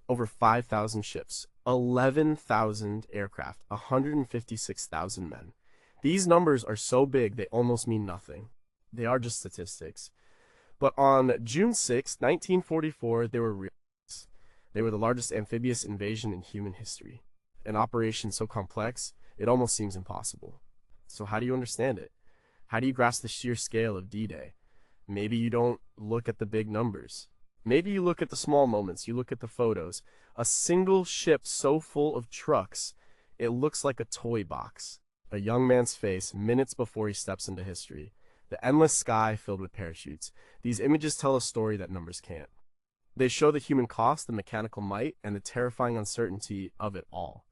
over 5,000 ships, 11,000 aircraft, 156,000 men. These numbers are so big they almost mean nothing. They are just statistics. But on June 6, 1944, they were real. They were the largest amphibious invasion in human history. An operation so complex, it almost seems impossible. So how do you understand it? How do you grasp the sheer scale of D-Day? Maybe you don't look at the big numbers. Maybe you look at the small moments, you look at the photos. A single ship so full of trucks, it looks like a toy box. A young man's face minutes before he steps into history. The endless sky filled with parachutes. These images tell a story that numbers can't. They show the human cost, the mechanical might, and the terrifying uncertainty of it all.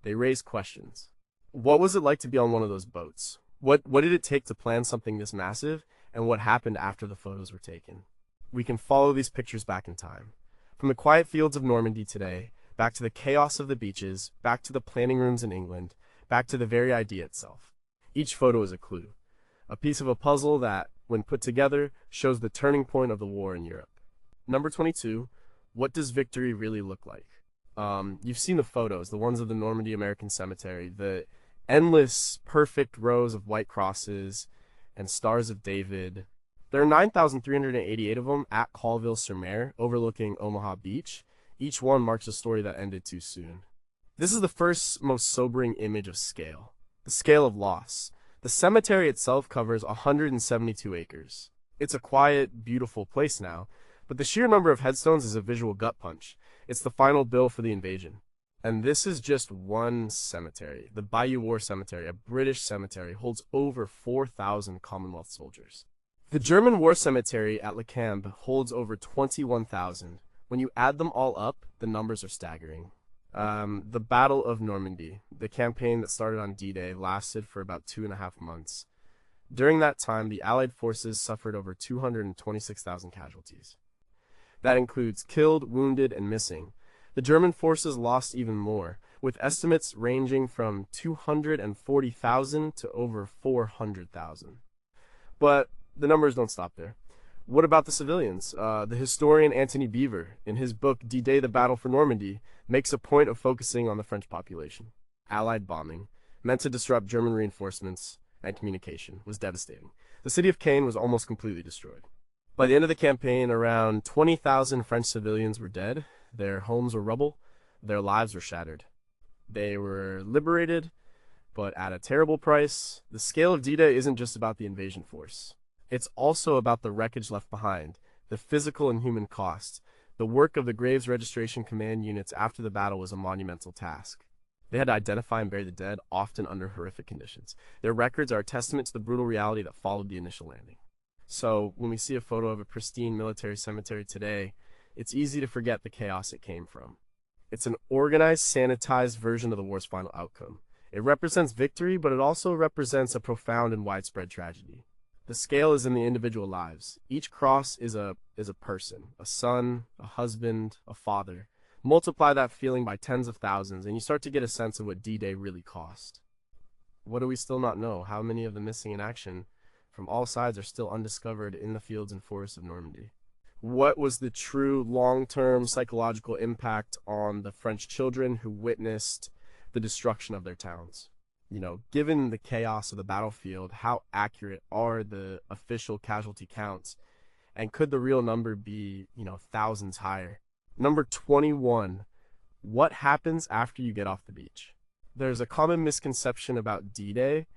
They raise questions. What was it like to be on one of those boats? What did it take to plan something this massive, and what happened after the photos were taken? We can follow these pictures back in time. From the quiet fields of Normandy today, back to the chaos of the beaches, back to the planning rooms in England, back to the very idea itself. Each photo is a clue, a piece of a puzzle that, when put together, shows the turning point of the war in Europe. Number 22, what does victory really look like? You've seen the photos, the ones of the Normandy American Cemetery, the endless, perfect rows of white crosses and stars of David. There are 9,388 of them at Colville-sur-Mer, overlooking Omaha Beach. Each one marks a story that ended too soon. This is the first, most sobering image of scale. The scale of loss. The cemetery itself covers 172 acres. It's a quiet, beautiful place now, but the sheer number of headstones is a visual gut punch. It's the final bill for the invasion. And this is just one cemetery. The Bayou War Cemetery, a British cemetery, holds over 4,000 Commonwealth soldiers. The German War Cemetery at Le Camp holds over 21,000. When you add them all up, the numbers are staggering. The Battle of Normandy, the campaign that started on D-Day, lasted for about 2.5 months. During that time, the Allied forces suffered over 226,000 casualties. That includes killed, wounded, and missing. The German forces lost even more, with estimates ranging from 240,000 to over 400,000. But the numbers don't stop there. What about the civilians? The historian Antony Beevor, in his book D-Day, the Battle for Normandy, makes a point of focusing on the French population. Allied bombing, meant to disrupt German reinforcements and communication, was devastating. The city of Caen was almost completely destroyed. By the end of the campaign, around 20,000 French civilians were dead, their homes were rubble, their lives were shattered. They were liberated, but at a terrible price. The scale of D-Day isn't just about the invasion force. It's also about the wreckage left behind, the physical and human cost. The work of the Graves Registration Command units after the battle was a monumental task. They had to identify and bury the dead, often under horrific conditions. Their records are a testament to the brutal reality that followed the initial landing. So, when we see a photo of a pristine military cemetery today, it's easy to forget the chaos it came from. It's an organized, sanitized version of the war's final outcome. It represents victory, but it also represents a profound and widespread tragedy. The scale is in the individual lives. Each cross is a person, a son, a husband, a father. Multiply that feeling by tens of thousands, and you start to get a sense of what D-Day really cost. What do we still not know? How many of the missing in action from all sides are still undiscovered in the fields and forests of Normandy? What was the true long-term psychological impact on the French children who witnessed the destruction of their towns? Given the chaos of the battlefield, how accurate are the official casualty counts? And could the real number be, thousands higher? Number 21, what happens after you get off the beach? There's a common misconception about D-Day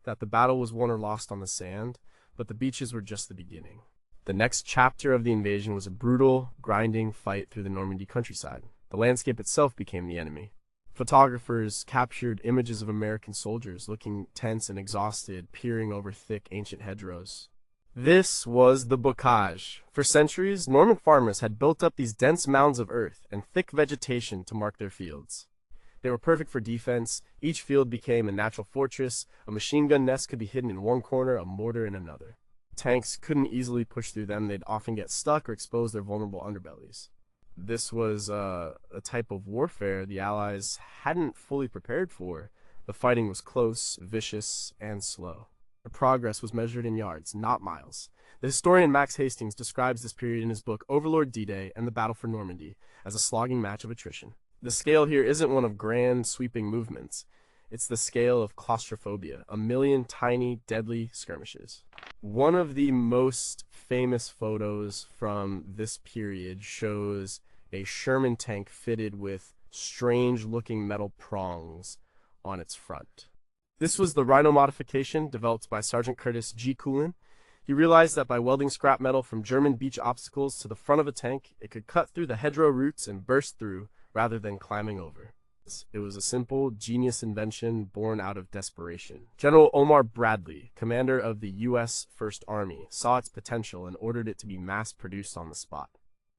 that the battle was won or lost on the sand, but the beaches were just the beginning. The next chapter of the invasion was a brutal, grinding fight through the Normandy countryside. The landscape itself became the enemy. Photographers captured images of American soldiers looking tense and exhausted, peering over thick ancient hedgerows. This was the bocage. For centuries, Norman farmers had built up these dense mounds of earth and thick vegetation to mark their fields. They were perfect for defense. Each field became a natural fortress. A machine gun nest could be hidden in one corner, a mortar in another. Tanks couldn't easily push through them. They'd often get stuck or expose their vulnerable underbellies. This was a type of warfare the Allies hadn't fully prepared for. The fighting was close, vicious, and slow. The progress was measured in yards, not miles. The historian Max Hastings describes this period in his book Overlord D-Day and the Battle for Normandy as a slogging match of attrition. The scale here isn't one of grand, sweeping movements. It's the scale of claustrophobia, a million tiny, deadly skirmishes. One of the most famous photos from this period shows a Sherman tank fitted with strange-looking metal prongs on its front. This was the Rhino modification developed by Sergeant Curtis G. Coolin. He realized that by welding scrap metal from German beach obstacles to the front of a tank, it could cut through the hedgerow roots and burst through rather than climbing over. It was a simple, genius invention born out of desperation. General Omar Bradley, commander of the U.S. First Army, saw its potential and ordered it to be mass-produced on the spot.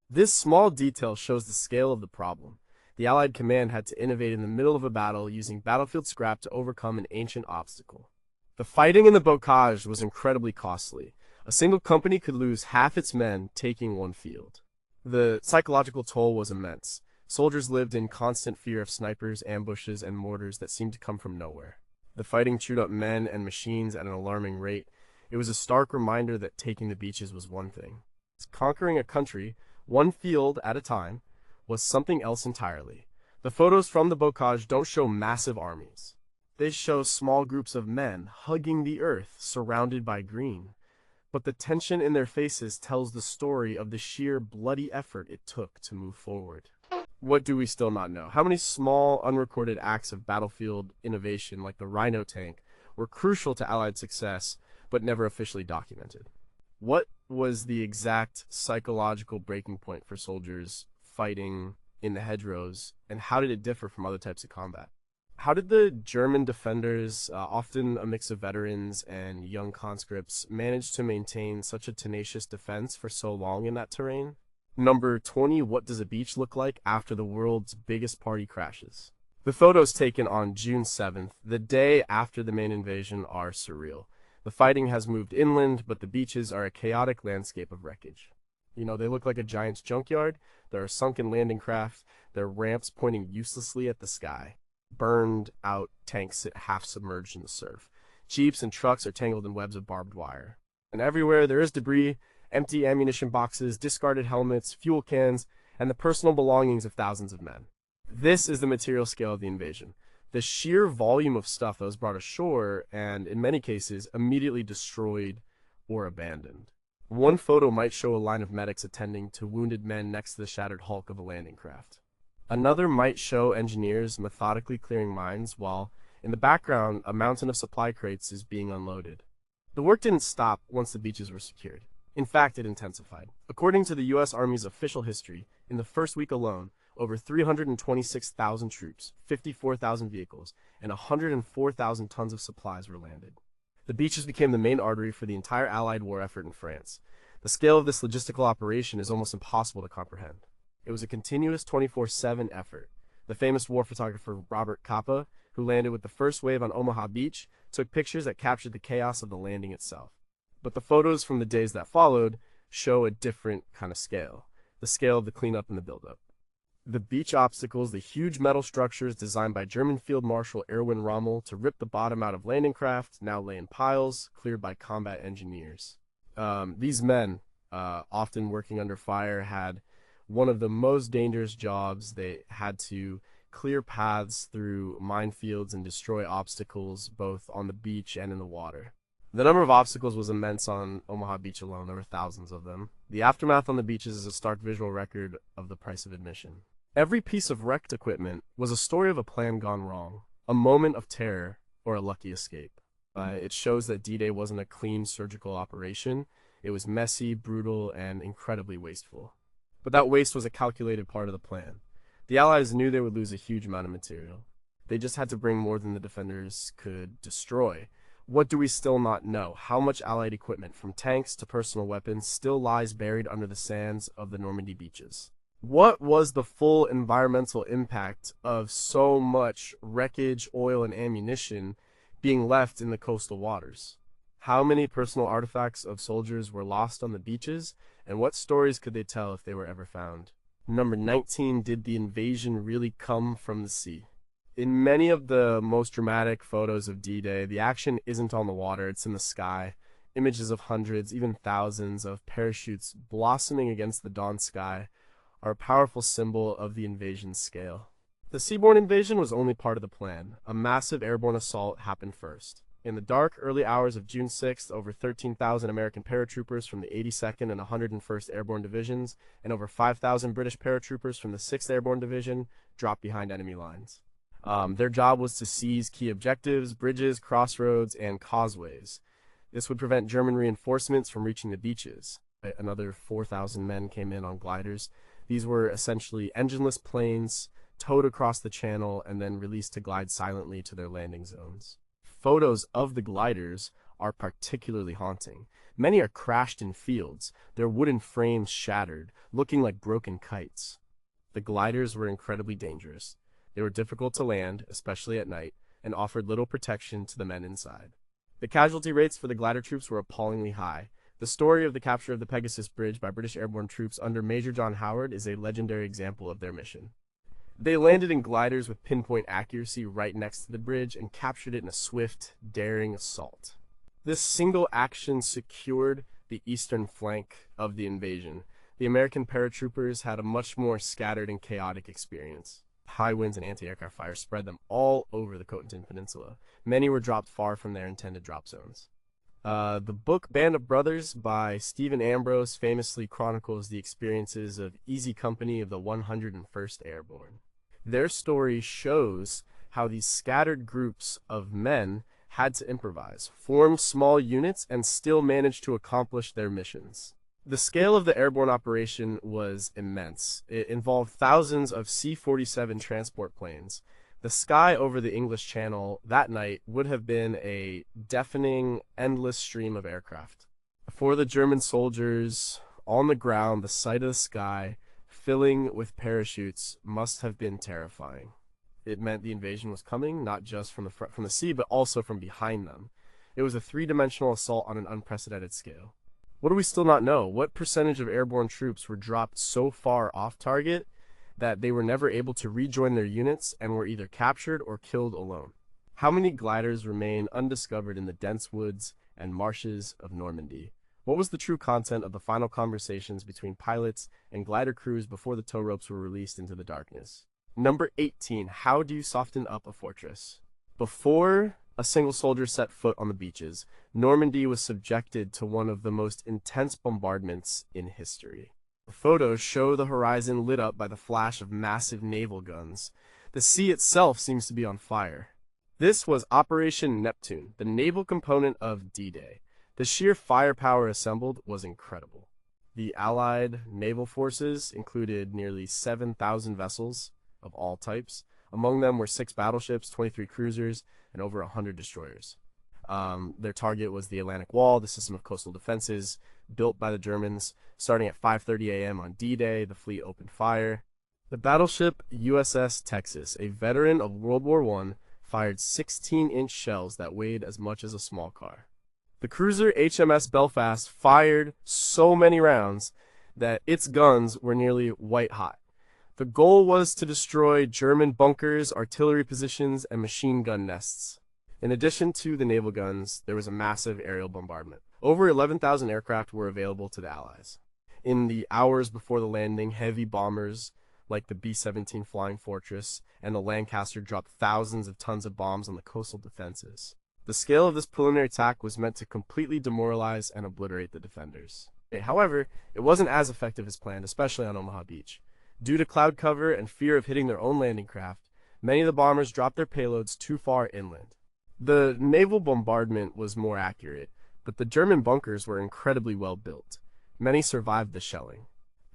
This small detail shows the scale of the problem. The Allied command had to innovate in the middle of a battle using battlefield scrap to overcome an ancient obstacle. The fighting in the bocage was incredibly costly. A single company could lose half its men taking one field. The psychological toll was immense. Soldiers lived in constant fear of snipers, ambushes, and mortars that seemed to come from nowhere. The fighting chewed up men and machines at an alarming rate. It was a stark reminder that taking the beaches was one thing. Conquering a country, one field at a time, was something else entirely. The photos from the bocage don't show massive armies. They show small groups of men hugging the earth, surrounded by green. But the tension in their faces tells the story of the sheer bloody effort it took to move forward. What do we still not know? How many small, unrecorded acts of battlefield innovation, like the Rhino tank, were crucial to Allied success, but never officially documented? What was the exact psychological breaking point for soldiers fighting in the hedgerows, and how did it differ from other types of combat? How did the German defenders, often a mix of veterans and young conscripts, manage to maintain such a tenacious defense for so long in that terrain? Number 20, what does a beach look like after the world's biggest party crashes? The photos taken on June 7th, the day after the main invasion, are surreal. The fighting has moved inland, but the beaches are a chaotic landscape of wreckage. You know, they look like a giant's junkyard. There are sunken landing craft. There are ramps pointing uselessly at the sky. Burned out tanks sit half submerged in the surf. Jeeps and trucks are tangled in webs of barbed wire. And everywhere there is debris, empty ammunition boxes, discarded helmets, fuel cans, and the personal belongings of thousands of men. This is the material scale of the invasion. The sheer volume of stuff that was brought ashore and, in many cases, immediately destroyed or abandoned. One photo might show a line of medics attending to wounded men next to the shattered hulk of a landing craft. Another might show engineers methodically clearing mines while, in the background, a mountain of supply crates is being unloaded. The work didn't stop once the beaches were secured. In fact, it intensified. According to the U.S. Army's official history, in the first week alone, over 326,000 troops, 54,000 vehicles, and 104,000 tons of supplies were landed. The beaches became the main artery for the entire Allied war effort in France. The scale of this logistical operation is almost impossible to comprehend. It was a continuous 24/7 effort. The famous war photographer Robert Capa, who landed with the first wave on Omaha Beach, took pictures that captured the chaos of the landing itself. But the photos from the days that followed show a different kind of scale, the scale of the cleanup and the buildup. The beach obstacles, the huge metal structures designed by German Field Marshal Erwin Rommel to rip the bottom out of landing craft, now lay in piles, cleared by combat engineers. These men, often working under fire, had one of the most dangerous jobs. They had to clear paths through minefields and destroy obstacles both on the beach and in the water. The number of obstacles was immense on Omaha Beach alone. There were thousands of them. The aftermath on the beaches is a stark visual record of the price of admission. Every piece of wrecked equipment was a story of a plan gone wrong, a moment of terror, or a lucky escape. It shows that D-Day wasn't a clean surgical operation. It was messy, brutal, and incredibly wasteful. But that waste was a calculated part of the plan. The Allies knew they would lose a huge amount of material. They just had to bring more than the defenders could destroy. What do we still not know? How much Allied equipment, from tanks to personal weapons, still lies buried under the sands of the Normandy beaches? What was the full environmental impact of so much wreckage, oil, and ammunition being left in the coastal waters? How many personal artifacts of soldiers were lost on the beaches, and what stories could they tell if they were ever found? Number 19, did the invasion really come from the sea? In many of the most dramatic photos of D-Day, the action isn't on the water, it's in the sky. Images of hundreds, even thousands of parachutes blossoming against the dawn sky are a powerful symbol of the invasion's scale. The seaborne invasion was only part of the plan. A massive airborne assault happened first. In the dark, early hours of June 6th, over 13,000 American paratroopers from the 82nd and 101st Airborne Divisions and over 5,000 British paratroopers from the 6th Airborne Division dropped behind enemy lines. Their job was to seize key objectives, bridges, crossroads, and causeways. This would prevent German reinforcements from reaching the beaches. Another 4,000 men came in on gliders. These were essentially engineless planes towed across the channel and then released to glide silently to their landing zones. Photos of the gliders are particularly haunting. Many are crashed in fields, their wooden frames shattered, looking like broken kites. The gliders were incredibly dangerous. They were difficult to land, especially at night, and offered little protection to the men inside. The casualty rates for the glider troops were appallingly high. The story of the capture of the Pegasus Bridge by British airborne troops under Major John Howard is a legendary example of their mission. They landed in gliders with pinpoint accuracy right next to the bridge and captured it in a swift, daring assault. This single action secured the eastern flank of the invasion. The American paratroopers had a much more scattered and chaotic experience. High winds and anti-aircraft fire spread them all over the Cotentin Peninsula. Many were dropped far from their intended drop zones. The book Band of Brothers by Stephen Ambrose famously chronicles the experiences of Easy Company of the 101st Airborne. Their story shows how these scattered groups of men had to improvise, form small units, and still manage to accomplish their missions. The scale of the airborne operation was immense. It involved thousands of C-47 transport planes. The sky over the English Channel that night would have been a deafening, endless stream of aircraft. For the German soldiers on the ground, the sight of the sky filling with parachutes must have been terrifying. It meant the invasion was coming, not just from the sea, but also from behind them. It was a three-dimensional assault on an unprecedented scale. What do we still not know? What percentage of airborne troops were dropped so far off target that they were never able to rejoin their units and were either captured or killed alone? How many gliders remain undiscovered in the dense woods and marshes of Normandy? What was the true content of the final conversations between pilots and glider crews before the tow ropes were released into the darkness? Number 18. How do you soften up a fortress? Before a single soldier set foot on the beaches, Normandy was subjected to one of the most intense bombardments in history. The photos show the horizon lit up by the flash of massive naval guns. The sea itself seems to be on fire. This was Operation Neptune, the naval component of D-Day. The sheer firepower assembled was incredible. The Allied naval forces included nearly 7,000 vessels of all types. Among them were 6 battleships, 23 cruisers, and over 100 destroyers. Their target was the Atlantic Wall, the system of coastal defenses built by the Germans. Starting at 5:30 a.m. on D-Day, the fleet opened fire. The battleship USS Texas, a veteran of World War I, fired 16-inch shells that weighed as much as a small car. The cruiser HMS Belfast fired so many rounds that its guns were nearly white hot. The goal was to destroy German bunkers, artillery positions, and machine gun nests. In addition to the naval guns, there was a massive aerial bombardment. Over 11,000 aircraft were available to the Allies. In the hours before the landing, heavy bombers like the B-17 Flying Fortress and the Lancaster dropped thousands of tons of bombs on the coastal defenses. The scale of this preliminary attack was meant to completely demoralize and obliterate the defenders. However, it wasn't as effective as planned, especially on Omaha Beach. Due to cloud cover and fear of hitting their own landing craft, many of the bombers dropped their payloads too far inland. The naval bombardment was more accurate, but the German bunkers were incredibly well built. Many survived the shelling.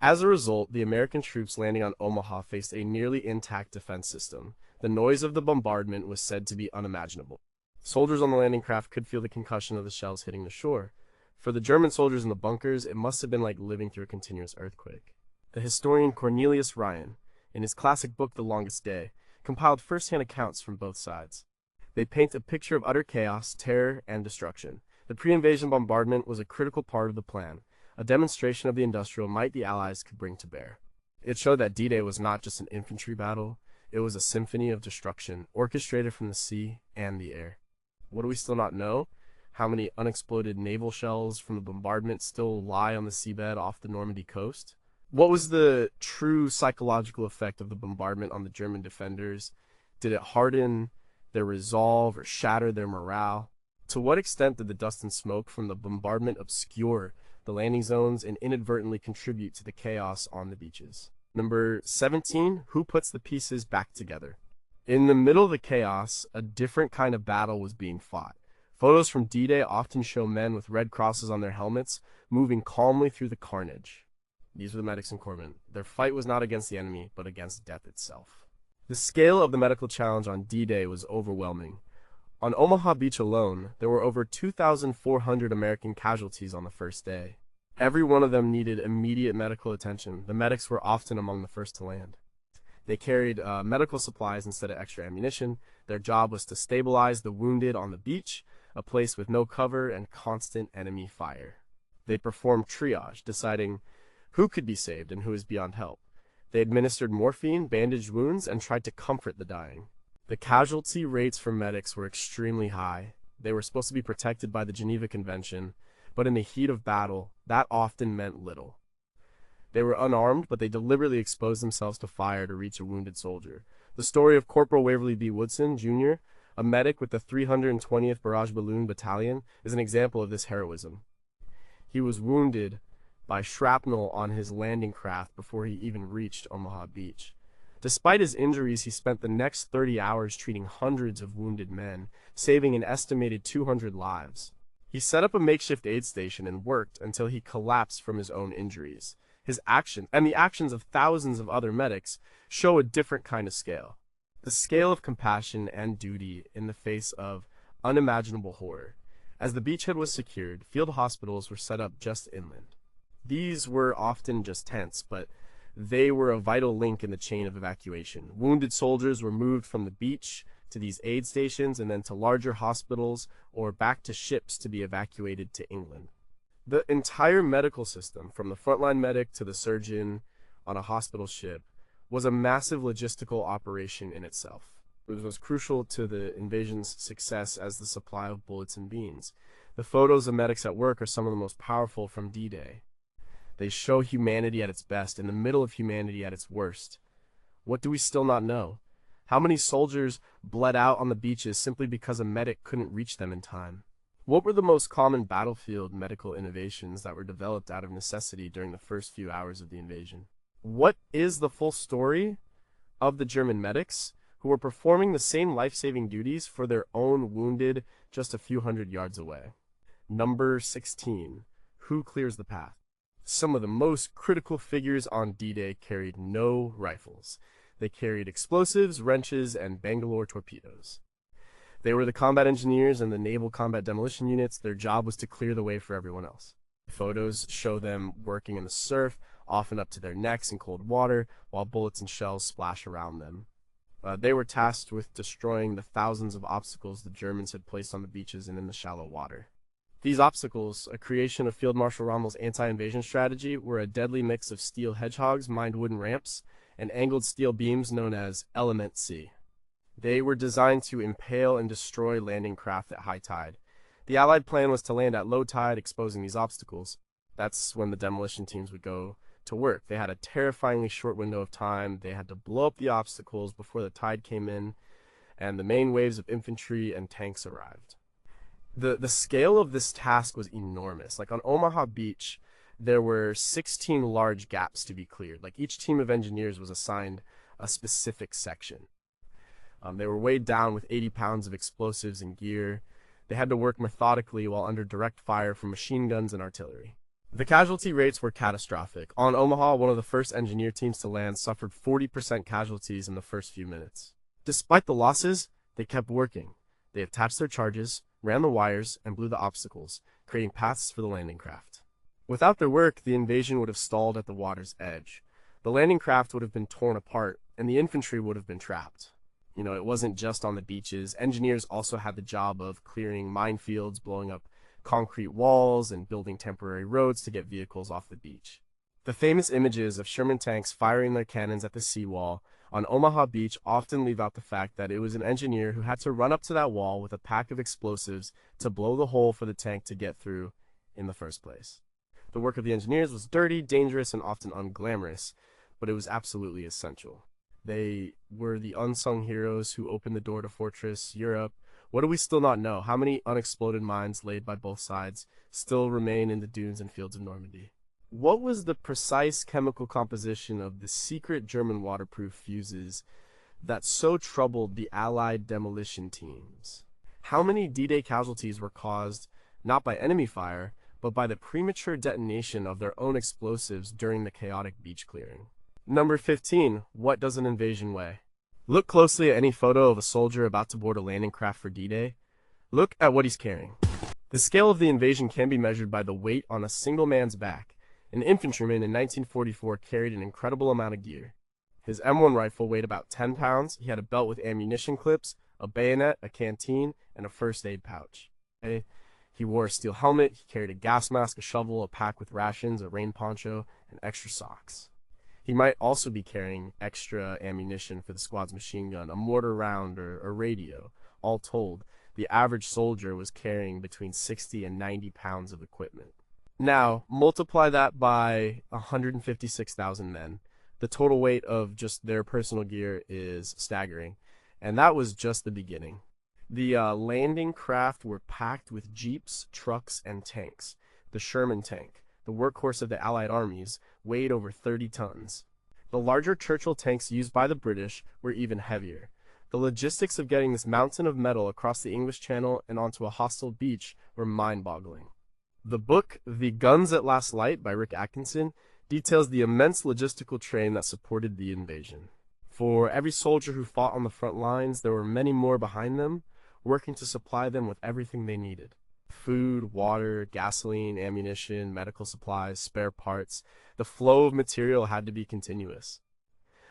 As a result, the American troops landing on Omaha faced a nearly intact defense system. The noise of the bombardment was said to be unimaginable. Soldiers on the landing craft could feel the concussion of the shells hitting the shore. For the German soldiers in the bunkers, it must have been like living through a continuous earthquake. The historian Cornelius Ryan, in his classic book The Longest Day, compiled first-hand accounts from both sides. They paint a picture of utter chaos, terror, and destruction. The pre-invasion bombardment was a critical part of the plan, a demonstration of the industrial might the Allies could bring to bear. It showed that D-Day was not just an infantry battle, it was a symphony of destruction, orchestrated from the sea and the air. What do we still not know? how many unexploded naval shells from the bombardment still lie on the seabed off the Normandy coast? What was the true psychological effect of the bombardment on the German defenders? Did it harden their resolve or shatter their morale? To what extent did the dust and smoke from the bombardment obscure the landing zones and inadvertently contribute to the chaos on the beaches? Number 17, who puts the pieces back together? In the middle of the chaos, a different kind of battle was being fought. Photos from D-Day often show men with red crosses on their helmets moving calmly through the carnage. These were the medics and corpsmen. Their fight was not against the enemy, but against death itself. The scale of the medical challenge on D-Day was overwhelming. On Omaha Beach alone, there were over 2,400 American casualties on the first day. Every one of them needed immediate medical attention. The medics were often among the first to land. They carried medical supplies instead of extra ammunition. Their job was to stabilize the wounded on the beach, a place with no cover and constant enemy fire. They performed triage, deciding who could be saved and who is beyond help. They administered morphine, bandaged wounds, and tried to comfort the dying. The casualty rates for medics were extremely high. They were supposed to be protected by the Geneva Convention, but in the heat of battle, that often meant little. They were unarmed, but they deliberately exposed themselves to fire to reach a wounded soldier. The story of Corporal Waverly B. Woodson, Jr., a medic with the 320th Barrage Balloon Battalion, is an example of this heroism. He was wounded by shrapnel on his landing craft before he even reached Omaha Beach. Despite his injuries, he spent the next 30 hours treating hundreds of wounded men, saving an estimated 200 lives. He set up a makeshift aid station and worked until he collapsed from his own injuries. His action, and the actions of thousands of other medics, show a different kind of scale. The scale of compassion and duty in the face of unimaginable horror. As the beachhead was secured, field hospitals were set up just inland. These were often just tents, but they were a vital link in the chain of evacuation. Wounded soldiers were moved from the beach to these aid stations and then to larger hospitals or back to ships to be evacuated to England. The entire medical system, from the frontline medic to the surgeon on a hospital ship, was a massive logistical operation in itself. It was crucial to the invasion's success as the supply of bullets and beans. The photos of medics at work are some of the most powerful from D-Day. They show humanity at its best, in the middle of humanity at its worst. What do we still not know? How many soldiers bled out on the beaches simply because a medic couldn't reach them in time? What were the most common battlefield medical innovations that were developed out of necessity during the first few hours of the invasion? What is the full story of the German medics who were performing the same life-saving duties for their own wounded just a few hundred yards away? Number 16. Who clears the path? Some of the most critical figures on D-Day carried no rifles. They carried explosives, wrenches, and Bangalore torpedoes. They were the combat engineers and the naval combat demolition units. Their job was to clear the way for everyone else. Photos show them working in the surf, often up to their necks in cold water, while bullets and shells splash around them. They were tasked with destroying the thousands of obstacles the Germans had placed on the beaches and in the shallow water. These obstacles, a creation of Field Marshal Rommel's anti-invasion strategy, were a deadly mix of steel hedgehogs, mined wooden ramps, and angled steel beams known as Element C. They were designed to impale and destroy landing craft at high tide. The Allied plan was to land at low tide, exposing these obstacles. That's when the demolition teams would go to work. They had a terrifyingly short window of time. They had to blow up the obstacles before the tide came in, and the main waves of infantry and tanks arrived. The scale of this task was enormous. Like on Omaha Beach, there were 16 large gaps to be cleared. Like each team of engineers was assigned a specific section. They were weighed down with 80 pounds of explosives and gear. They had to work methodically while under direct fire from machine guns and artillery. The casualty rates were catastrophic. On Omaha, one of the first engineer teams to land suffered 40% casualties in the first few minutes. Despite the losses, they kept working. They attached their charges, ran the wires, and blew the obstacles, creating paths for the landing craft. Without their work, the invasion would have stalled at the water's edge. The landing craft would have been torn apart, and the infantry would have been trapped. It wasn't just on the beaches. Engineers also had the job of clearing minefields, blowing up concrete walls, and building temporary roads to get vehicles off the beach. The famous images of Sherman tanks firing their cannons at the seawall on Omaha Beach often leave out the fact that it was an engineer who had to run up to that wall with a pack of explosives to blow the hole for the tank to get through in the first place. The work of the engineers was dirty, dangerous, and often unglamorous, but it was absolutely essential. They were the unsung heroes who opened the door to Fortress Europe. What do we still not know? How many unexploded mines laid by both sides still remain in the dunes and fields of Normandy? What was the precise chemical composition of the secret German waterproof fuses that so troubled the Allied demolition teams? How many D-Day casualties were caused not by enemy fire, but by the premature detonation of their own explosives during the chaotic beach clearing? Number 15. What does an invasion weigh? Look closely at any photo of a soldier about to board a landing craft for D-Day. Look at what he's carrying. The scale of the invasion can be measured by the weight on a single man's back. An infantryman in 1944 carried an incredible amount of gear. His M1 rifle weighed about 10 pounds. He had a belt with ammunition clips, a bayonet, a canteen, and a first aid pouch. He wore a steel helmet. He carried a gas mask, a shovel, a pack with rations, a rain poncho, and extra socks. He might also be carrying extra ammunition for the squad's machine gun, a mortar round, or a radio. All told, the average soldier was carrying between 60 and 90 pounds of equipment. Now, multiply that by 156,000 men. The total weight of just their personal gear is staggering, and that was just the beginning. The landing craft were packed with jeeps, trucks, and tanks. The Sherman tank, the workhorse of the Allied armies, weighed over 30 tons. The larger Churchill tanks used by the British were even heavier. The logistics of getting this mountain of metal across the English Channel and onto a hostile beach were mind-boggling. The book, The Guns at Last Light by Rick Atkinson, details the immense logistical train that supported the invasion. For every soldier who fought on the front lines, there were many more behind them, working to supply them with everything they needed. Food, water, gasoline, ammunition, medical supplies, spare parts. The flow of material had to be continuous.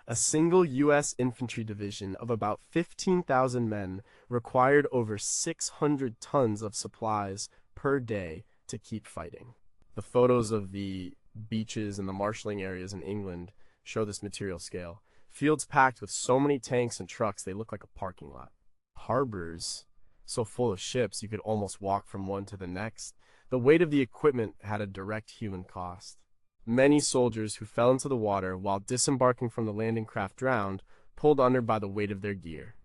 A single U.S. infantry division of about 15,000 men required over 600 tons of supplies per day to keep fighting. The photos of the beaches and the marshalling areas in England show this material scale. Fields packed with so many tanks and trucks they look like a parking lot. Harbors so full of ships you could almost walk from one to the next. The weight of the equipment had a direct human cost. Many soldiers who fell into the water while disembarking from the landing craft drowned, pulled under by the weight of their gear.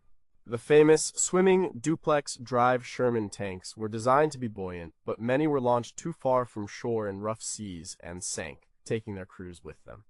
The famous swimming duplex drive Sherman tanks were designed to be buoyant, but many were launched too far from shore in rough seas and sank, taking their crews with them.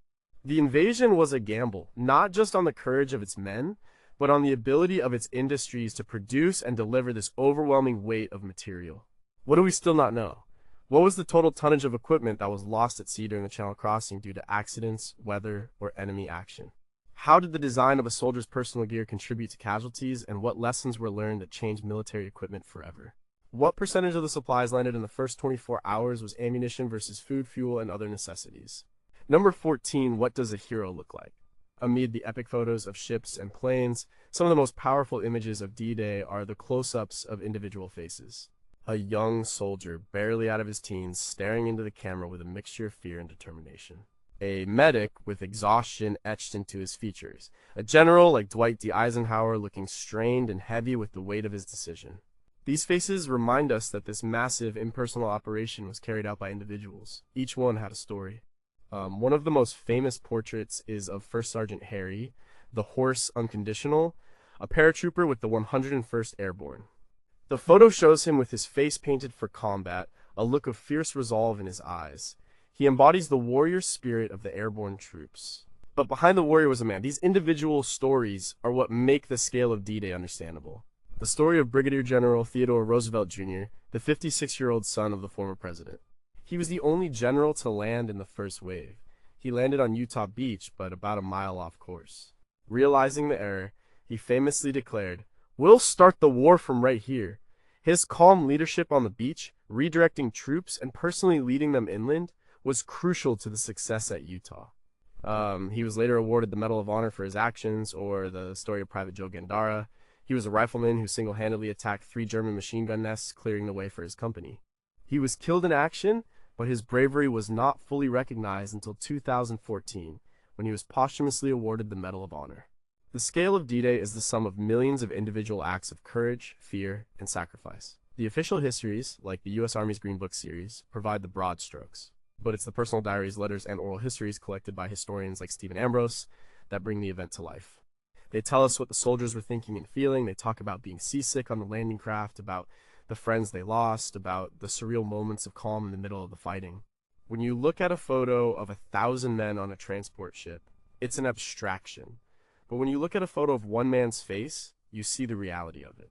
The invasion was a gamble, not just on the courage of its men, but on the ability of its industries to produce and deliver this overwhelming weight of material. What do we still not know? What was the total tonnage of equipment that was lost at sea during the Channel crossing due to accidents, weather, or enemy action? How did the design of a soldier's personal gear contribute to casualties, and what lessons were learned that changed military equipment forever? What percentage of the supplies landed in the first 24 hours was ammunition versus food, fuel, and other necessities? Number 14, what does a hero look like? Amid the epic photos of ships and planes, some of the most powerful images of D-Day are the close-ups of individual faces. A young soldier, barely out of his teens, staring into the camera with a mixture of fear and determination. A medic with exhaustion etched into his features. A general like Dwight D. Eisenhower looking strained and heavy with the weight of his decision. These faces remind us that this massive impersonal operation was carried out by individuals. Each one had a story. One of the most famous portraits is of First Sergeant Harry, the horse unconditional, a paratrooper with the 101st Airborne. The photo shows him with his face painted for combat, a look of fierce resolve in his eyes. He embodies the warrior spirit of the airborne troops. But behind the warrior was a man. These individual stories are what make the scale of D-Day understandable. The story of Brigadier General Theodore Roosevelt Jr., the 56-year-old son of the former president. He was the only general to land in the first wave. He landed on Utah Beach, but about a mile off course. Realizing the error, he famously declared, "We'll start the war from right here." His calm leadership on the beach, redirecting troops and personally leading them inland, was crucial to the success at Utah. He was later awarded the Medal of Honor for his actions, or the story of Private Joe Gandara. He was a rifleman who single-handedly attacked 3 German machine gun nests, clearing the way for his company. He was killed in action, but his bravery was not fully recognized until 2014, when he was posthumously awarded the Medal of Honor. The scale of D-Day is the sum of millions of individual acts of courage, fear, and sacrifice. The official histories, like the U.S. Army's Green Book series, provide the broad strokes, but it's the personal diaries, letters, and oral histories collected by historians like Stephen Ambrose that bring the event to life. They tell us what the soldiers were thinking and feeling. They talk about being seasick on the landing craft, about the friends they lost, about the surreal moments of calm in the middle of the fighting. When you look at a photo of 1,000 men on a transport ship, it's an abstraction. But when you look at a photo of one man's face, you see the reality of it.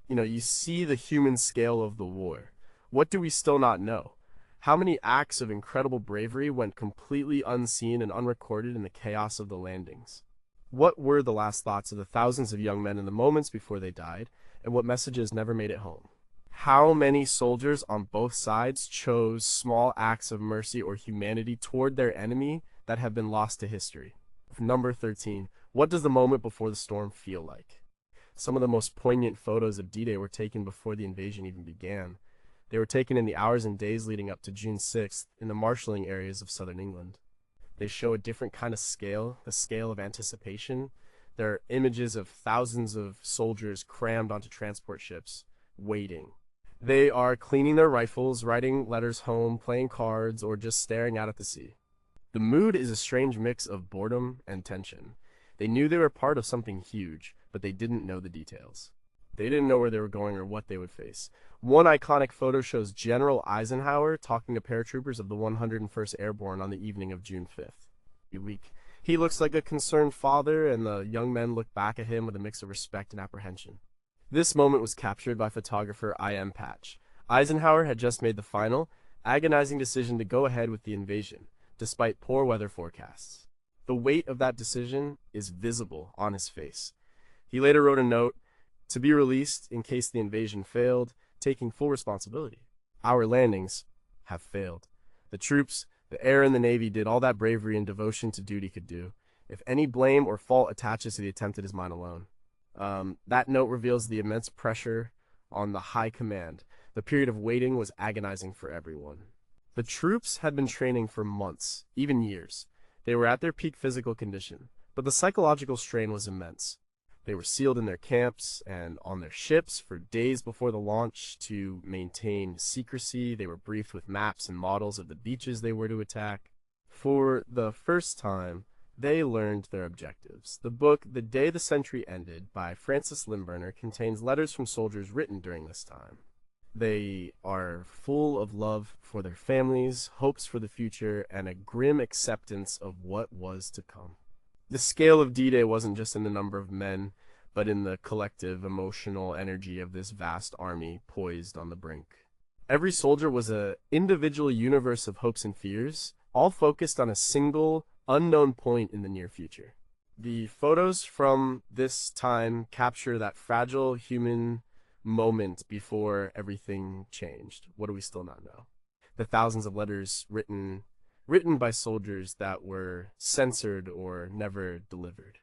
You see the human scale of the war. What do we still not know? How many acts of incredible bravery went completely unseen and unrecorded in the chaos of the landings? What were the last thoughts of the thousands of young men in the moments before they died, and what messages never made it home? How many soldiers on both sides chose small acts of mercy or humanity toward their enemy that have been lost to history? Number 13. What does the moment before the storm feel like? Some of the most poignant photos of D-Day were taken before the invasion even began. They were taken in the hours and days leading up to June 6th in the marshalling areas of southern England. They show a different kind of scale, the scale of anticipation. There are images of thousands of soldiers crammed onto transport ships, waiting. They are cleaning their rifles, writing letters home, playing cards, or just staring out at the sea. The mood is a strange mix of boredom and tension. They knew they were part of something huge, but they didn't know the details. They didn't know where they were going or what they would face. One iconic photo shows General Eisenhower talking to paratroopers of the 101st Airborne on the evening of June 5th. He looks like a concerned father, and the young men look back at him with a mix of respect and apprehension. This moment was captured by photographer I.M. Patch. Eisenhower had just made the final, agonizing decision to go ahead with the invasion, despite poor weather forecasts. The weight of that decision is visible on his face. He later wrote a note, to be released in case the invasion failed, taking full responsibility. Our landings have failed. The troops, the air and the Navy did all that bravery and devotion to duty could do. If any blame or fault attaches to the attempt, it is mine alone. That note reveals the immense pressure on the high command. The period of waiting was agonizing for everyone. The troops had been training for months, even years. They were at their peak physical condition, but the psychological strain was immense. They were sealed in their camps and on their ships for days before the launch to maintain secrecy. They were briefed with maps and models of the beaches they were to attack. For the first time, they learned their objectives. The book, The Day the Century Ended, by Francis Limburner, contains letters from soldiers written during this time. They are full of love for their families, hopes for the future, and a grim acceptance of what was to come. The scale of D-Day wasn't just in the number of men, but in the collective emotional energy of this vast army poised on the brink. Every soldier was an individual universe of hopes and fears, all focused on a single, unknown point in the near future. The photos from this time capture that fragile human moment before everything changed. What do we still not know? The thousands of letters written by soldiers that were censored or never delivered.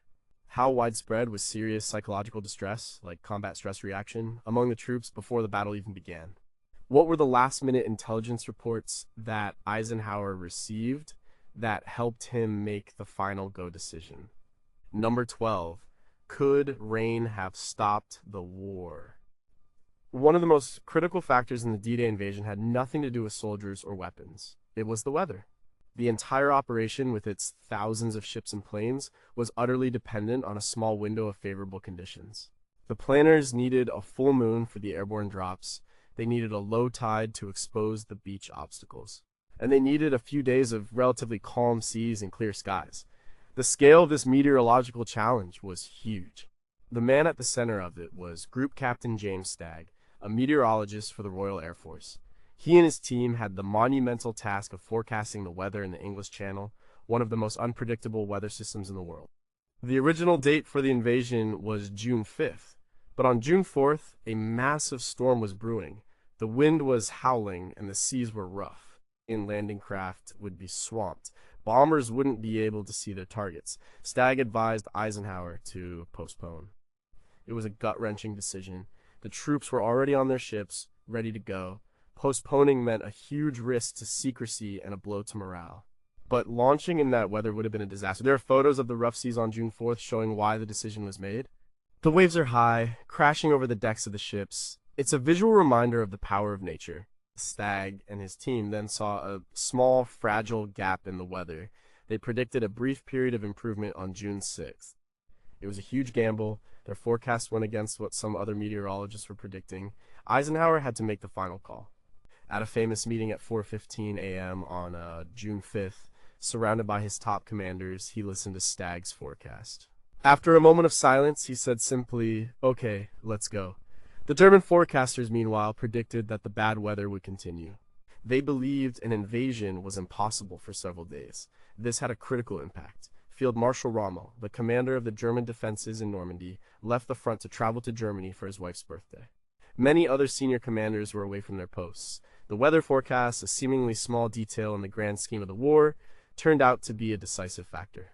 How widespread was serious psychological distress, like combat stress reaction, among the troops before the battle even began? What were the last-minute intelligence reports that Eisenhower received that helped him make the final go decision? Number 12. Could rain have stopped the war? One of the most critical factors in the D-Day invasion had nothing to do with soldiers or weapons. It was the weather. The entire operation, with its thousands of ships and planes, was utterly dependent on a small window of favorable conditions. The planners needed a full moon for the airborne drops, they needed a low tide to expose the beach obstacles, and they needed a few days of relatively calm seas and clear skies. The scale of this meteorological challenge was huge. The man at the center of it was Group Captain James Stagg, a meteorologist for the Royal Air Force. He and his team had the monumental task of forecasting the weather in the English Channel, one of the most unpredictable weather systems in the world. The original date for the invasion was June 5th, but on June 4th, a massive storm was brewing. The wind was howling and the seas were rough. Landing craft would be swamped. Bombers wouldn't be able to see their targets. Stagg advised Eisenhower to postpone. It was a gut-wrenching decision. The troops were already on their ships, ready to go. Postponing meant a huge risk to secrecy and a blow to morale. but launching in that weather would have been a disaster. There are photos of the rough seas on June 4th showing why the decision was made. The waves are high, crashing over the decks of the ships. It's a visual reminder of the power of nature. Stagg and his team then saw a small, fragile gap in the weather. They predicted a brief period of improvement on June 6th. It was a huge gamble. Their forecast went against what some other meteorologists were predicting. Eisenhower had to make the final call. At a famous meeting at 4:15 a.m. on June 5th, surrounded by his top commanders, he listened to Stagg's forecast. After a moment of silence, he said simply, "Okay, let's go." The German forecasters, meanwhile, predicted that the bad weather would continue. They believed an invasion was impossible for several days. This had a critical impact. Field Marshal Rommel, the commander of the German defenses in Normandy, left the front to travel to Germany for his wife's birthday. Many other senior commanders were away from their posts. The weather forecast, a seemingly small detail in the grand scheme of the war, turned out to be a decisive factor.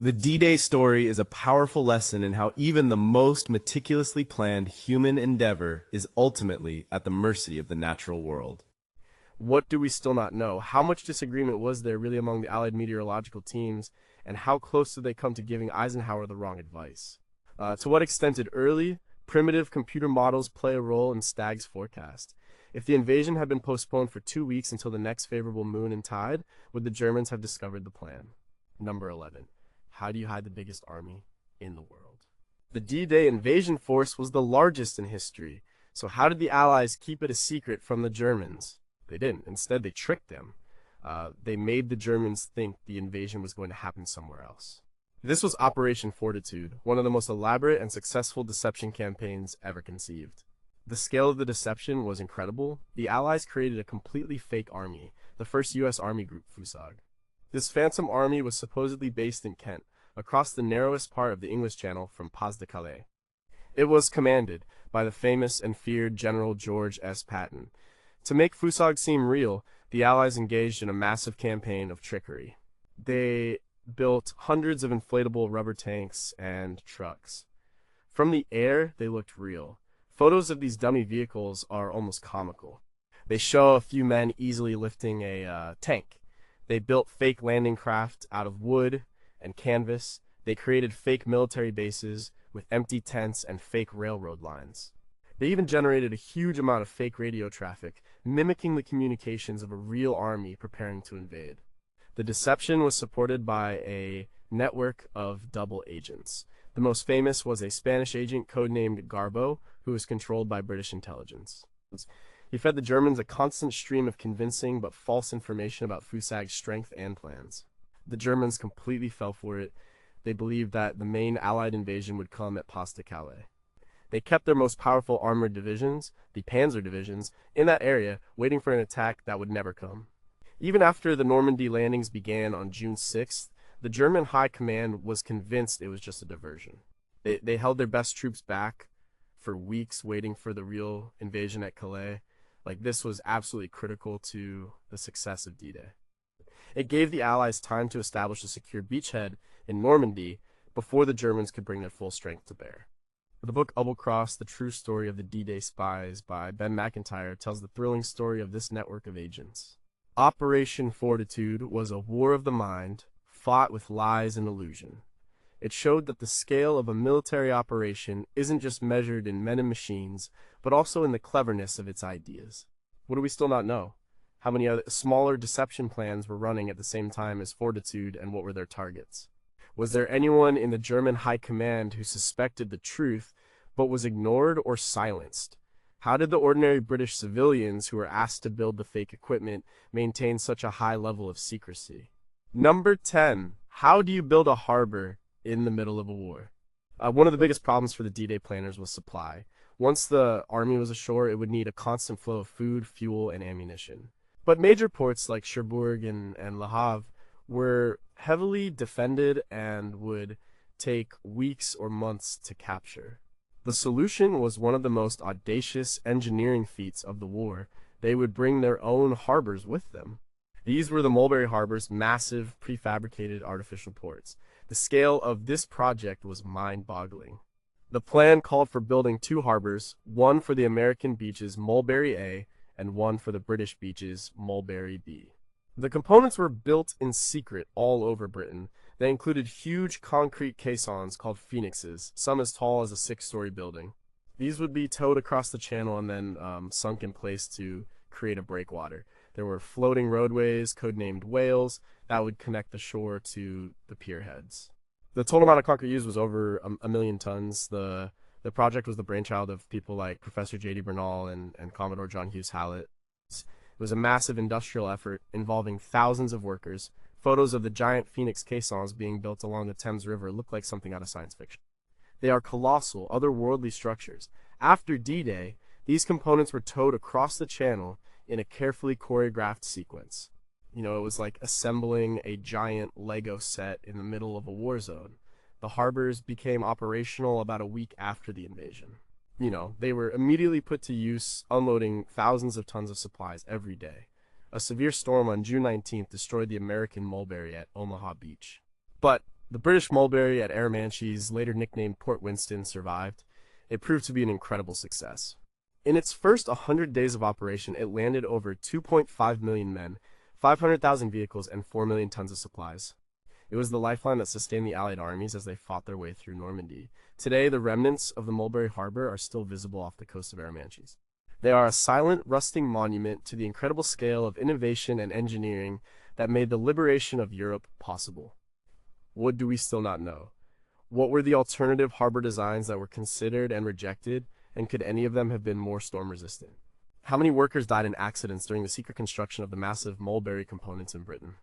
The D-Day story is a powerful lesson in how even the most meticulously planned human endeavor is ultimately at the mercy of the natural world. What do we still not know? How much disagreement was there really among the Allied meteorological teams, and how close did they come to giving Eisenhower the wrong advice? To what extent did early, primitive computer models play a role in Stagg's forecast? If the invasion had been postponed for 2 weeks until the next favorable moon and tide, would the Germans have discovered the plan? Number 11. How do you hide the biggest army in the world? The D-Day invasion force was the largest in history, so how did the Allies keep it a secret from the Germans? They didn't. Instead, they tricked them. They made the Germans think the invasion was going to happen somewhere else. This was Operation Fortitude, one of the most elaborate and successful deception campaigns ever conceived. The scale of the deception was incredible. The Allies created a completely fake army, the first U.S. Army Group, FUSAG. This phantom army was supposedly based in Kent, across the narrowest part of the English Channel from Pas de Calais. It was commanded by the famous and feared General George S. Patton. To make FUSAG seem real, the Allies engaged in a massive campaign of trickery. They built hundreds of inflatable rubber tanks and trucks. From the air, they looked real. Photos of these dummy vehicles are almost comical. They show a few men easily lifting a tank. They built fake landing craft out of wood and canvas. They created fake military bases with empty tents and fake railroad lines. They even generated a huge amount of fake radio traffic, mimicking the communications of a real army preparing to invade. The deception was supported by a network of double agents. The most famous was a Spanish agent codenamed Garbo, who was controlled by British intelligence. He fed the Germans a constant stream of convincing but false information about FUSAG's strength and plans. The Germans completely fell for it. They believed that the main Allied invasion would come at Pas de Calais. They kept their most powerful armored divisions, the Panzer divisions, in that area, waiting for an attack that would never come. Even after the Normandy landings began on June 6th, the German high command was convinced it was just a diversion. They held their best troops back for weeks, waiting for the real invasion at Calais. This was absolutely critical to the success of D-Day. It gave the Allies time to establish a secure beachhead in Normandy before the Germans could bring their full strength to bear. The book Ubblecross, The True Story of the D-Day Spies by Ben McIntyre tells the thrilling story of this network of agents. Operation Fortitude was a war of the mind, fought with lies and illusion. It showed that the scale of a military operation isn't just measured in men and machines, but also in the cleverness of its ideas. What do we still not know? How many other smaller deception plans were running at the same time as Fortitude, and what were their targets? Was there anyone in the German high command who suspected the truth, but was ignored or silenced? How did the ordinary British civilians who were asked to build the fake equipment maintain such a high level of secrecy? Number 10. How do you build a harbor in the middle of a war? One of the biggest problems for the D-Day planners was supply. Once the army was ashore, it would need a constant flow of food, fuel, and ammunition. But major ports like Cherbourg and Le Havre were heavily defended and would take weeks or months to capture. The solution was one of the most audacious engineering feats of the war. They would bring their own harbors with them. These were the Mulberry Harbor's massive, prefabricated artificial ports. The scale of this project was mind-boggling. The plan called for building 2 harbors, one for the American beaches Mulberry A and one for the British beaches Mulberry B. The components were built in secret all over Britain. They included huge concrete caissons called phoenixes, some as tall as a six-story building. These would be towed across the channel and then sunk in place to create a breakwater. There were floating roadways, codenamed whales, that would connect the shore to the pierheads. The total amount of concrete used was over a million tons. The project was the brainchild of people like Professor J.D. Bernal and Commodore John Hughes Hallett. It was a massive industrial effort involving thousands of workers. Photos of the giant Phoenix caissons being built along the Thames River look like something out of science fiction. They are colossal, otherworldly structures. After D-Day, these components were towed across the channel in a carefully choreographed sequence. You know, it was like assembling a giant Lego set in the middle of a war zone. The harbors became operational about a week after the invasion. You know, they were immediately put to use, unloading thousands of tons of supplies every day. A severe storm on June 19th destroyed the American Mulberry at Omaha Beach. But the British Mulberry at Arromanches, later nicknamed Port Winston, survived. It proved to be an incredible success. In its first 100 days of operation, it landed over 2.5 million men, 500,000 vehicles, and 4 million tons of supplies. It was the lifeline that sustained the Allied armies as they fought their way through Normandy. Today, the remnants of the Mulberry Harbor are still visible off the coast of Arromanches. They are a silent, rusting monument to the incredible scale of innovation and engineering that made the liberation of Europe possible. What do we still not know? What were the alternative harbor designs that were considered and rejected, and could any of them have been more storm-resistant? How many workers died in accidents during the secret construction of the massive Mulberry components in Britain?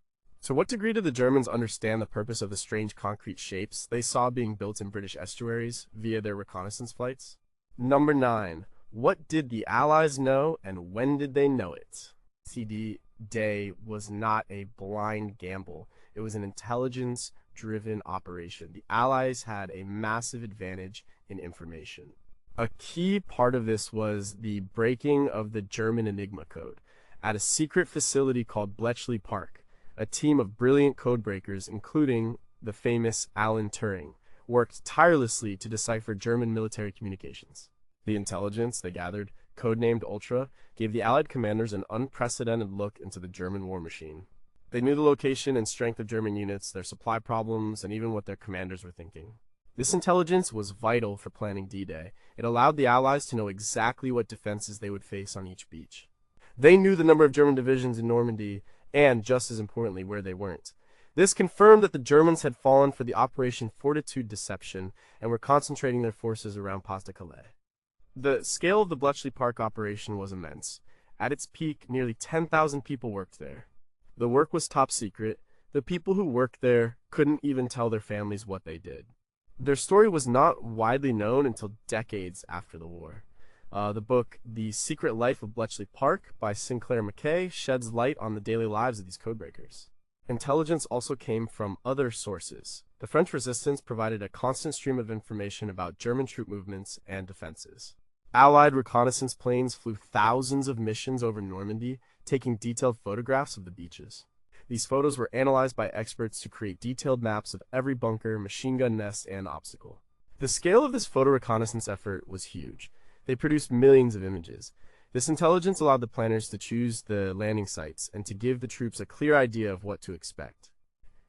To what degree did the Germans understand the purpose of the strange concrete shapes they saw being built in British estuaries via their reconnaissance flights? Number 9. What did the Allies know, and when did they know it? D-Day was not a blind gamble. It was an intelligence-driven operation. The Allies had a massive advantage in information. A key part of this was the breaking of the German Enigma code. At a secret facility called Bletchley Park, a team of brilliant codebreakers, including the famous Alan Turing, worked tirelessly to decipher German military communications. The intelligence they gathered, codenamed Ultra, gave the Allied commanders an unprecedented look into the German war machine. They knew the location and strength of German units, their supply problems, and even what their commanders were thinking. This intelligence was vital for planning D-Day. It allowed the Allies to know exactly what defenses they would face on each beach. They knew the number of German divisions in Normandy, and, just as importantly, where they weren't. This confirmed that the Germans had fallen for the Operation Fortitude deception and were concentrating their forces around Pas-de-Calais. The scale of the Bletchley Park operation was immense. At its peak, nearly 10,000 people worked there. The work was top secret. The people who worked there couldn't even tell their families what they did. Their story was not widely known until decades after the war. The book The Secret Life of Bletchley Park by Sinclair Mackay sheds light on the daily lives of these codebreakers. Intelligence also came from other sources. The French resistance provided a constant stream of information about German troop movements and defenses. Allied reconnaissance planes flew thousands of missions over Normandy, taking detailed photographs of the beaches. These photos were analyzed by experts to create detailed maps of every bunker, machine gun nest, and obstacle. The scale of this photo reconnaissance effort was huge. They produced millions of images. This intelligence allowed the planners to choose the landing sites and to give the troops a clear idea of what to expect.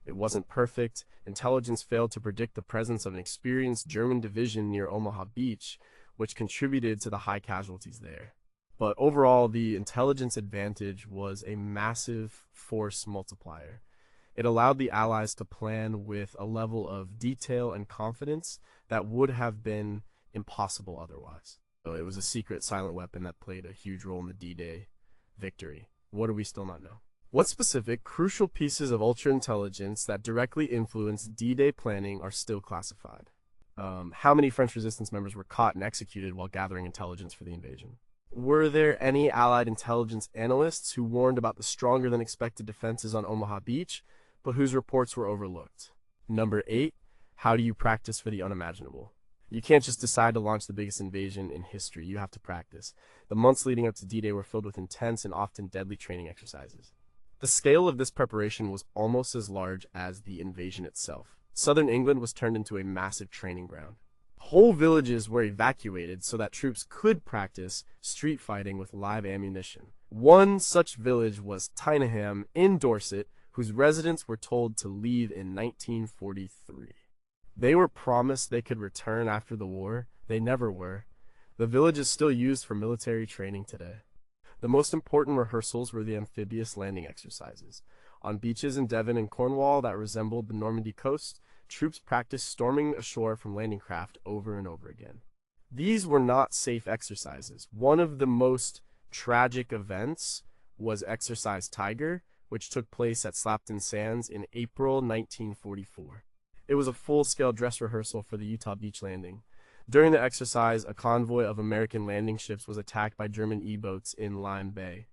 It wasn't perfect. Intelligence failed to predict the presence of an experienced German division near Omaha Beach, which contributed to the high casualties there. But overall, the intelligence advantage was a massive force multiplier. It allowed the Allies to plan with a level of detail and confidence that would have been impossible otherwise. So it was a secret, silent weapon that played a huge role in the D-Day victory. What do we still not know? What specific, crucial pieces of ultra-intelligence that directly influenced D-Day planning are still classified? How many French resistance members were caught and executed while gathering intelligence for the invasion? Were there any Allied intelligence analysts who warned about the stronger-than-expected defenses on Omaha Beach, but whose reports were overlooked? Number 8, how do you practice for the unimaginable? You can't just decide to launch the biggest invasion in history. You have to practice. The months leading up to D-Day were filled with intense and often deadly training exercises. The scale of this preparation was almost as large as the invasion itself. Southern England was turned into a massive training ground. Whole villages were evacuated so that troops could practice street fighting with live ammunition. One such village was Tyneham in Dorset, whose residents were told to leave in 1943. They were promised they could return after the war. They never were. The village is still used for military training today. The most important rehearsals were the amphibious landing exercises. On beaches in Devon and Cornwall that resembled the Normandy coast, troops practiced storming ashore from landing craft over and over again. These were not safe exercises. One of the most tragic events was Exercise Tiger, which took place at Slapton Sands in April 1944. It was a full-scale dress rehearsal for the Utah Beach landing. During the exercise, a convoy of American landing ships was attacked by German E-boats in Lime Bay.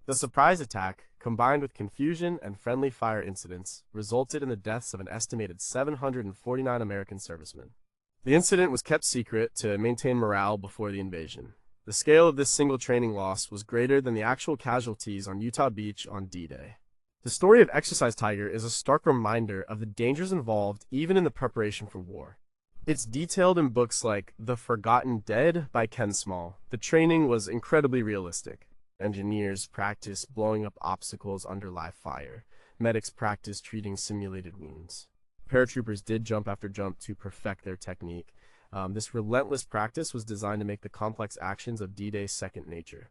The surprise attack, combined with confusion and friendly fire incidents, resulted in the deaths of an estimated 749 American servicemen. The incident was kept secret to maintain morale before the invasion. The scale of this single training loss was greater than the actual casualties on Utah Beach on D-Day. The story of Exercise Tiger is a stark reminder of the dangers involved even in the preparation for war. It's detailed in books like The Forgotten Dead by Ken Small. The training was incredibly realistic. Engineers practiced blowing up obstacles under live fire. Medics practiced treating simulated wounds. Paratroopers did jump after jump to perfect their technique. This relentless practice was designed to make the complex actions of D-Day second nature.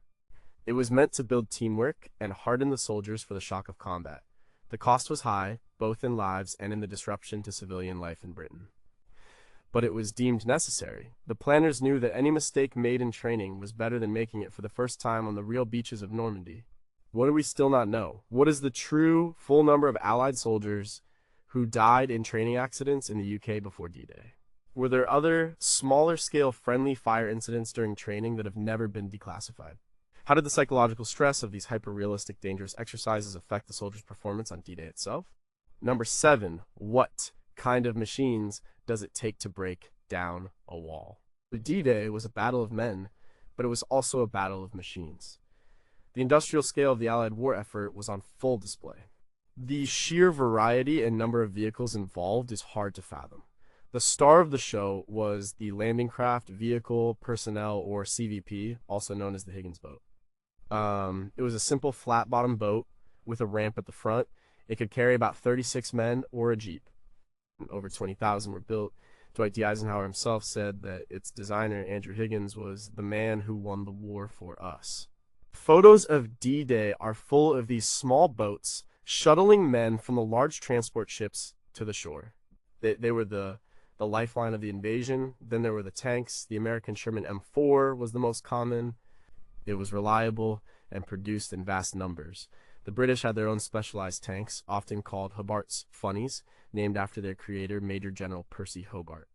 It was meant to build teamwork and harden the soldiers for the shock of combat. The cost was high, both in lives and in the disruption to civilian life in Britain. But it was deemed necessary. The planners knew that any mistake made in training was better than making it for the first time on the real beaches of Normandy. What do we still not know? What is the true, full number of Allied soldiers who died in training accidents in the UK before D-Day? Were there other, smaller-scale friendly fire incidents during training that have never been declassified? How did the psychological stress of these hyper-realistic, dangerous exercises affect the soldiers' performance on D-Day itself? Number 7. What kind of machines does it take to break down a wall? D-Day was a battle of men, but it was also a battle of machines. The industrial scale of the Allied war effort was on full display. The sheer variety and number of vehicles involved is hard to fathom. The star of the show was the Landing Craft Vehicle Personnel, or CVP, also known as the Higgins boat. It was a simple flat-bottom boat with a ramp at the front. It could carry about 36 men or a jeep. Over 20,000 were built. Dwight D. Eisenhower himself said that its designer, Andrew Higgins, was the man who won the war for us. Photos of D-Day are full of these small boats shuttling men from the large transport ships to the shore. They were the lifeline of the invasion. Then there were the tanks. The American Sherman M4 was the most common. It was reliable and produced in vast numbers. The British had their own specialized tanks, often called Hobart's Funnies, named after their creator, Major General Percy Hobart.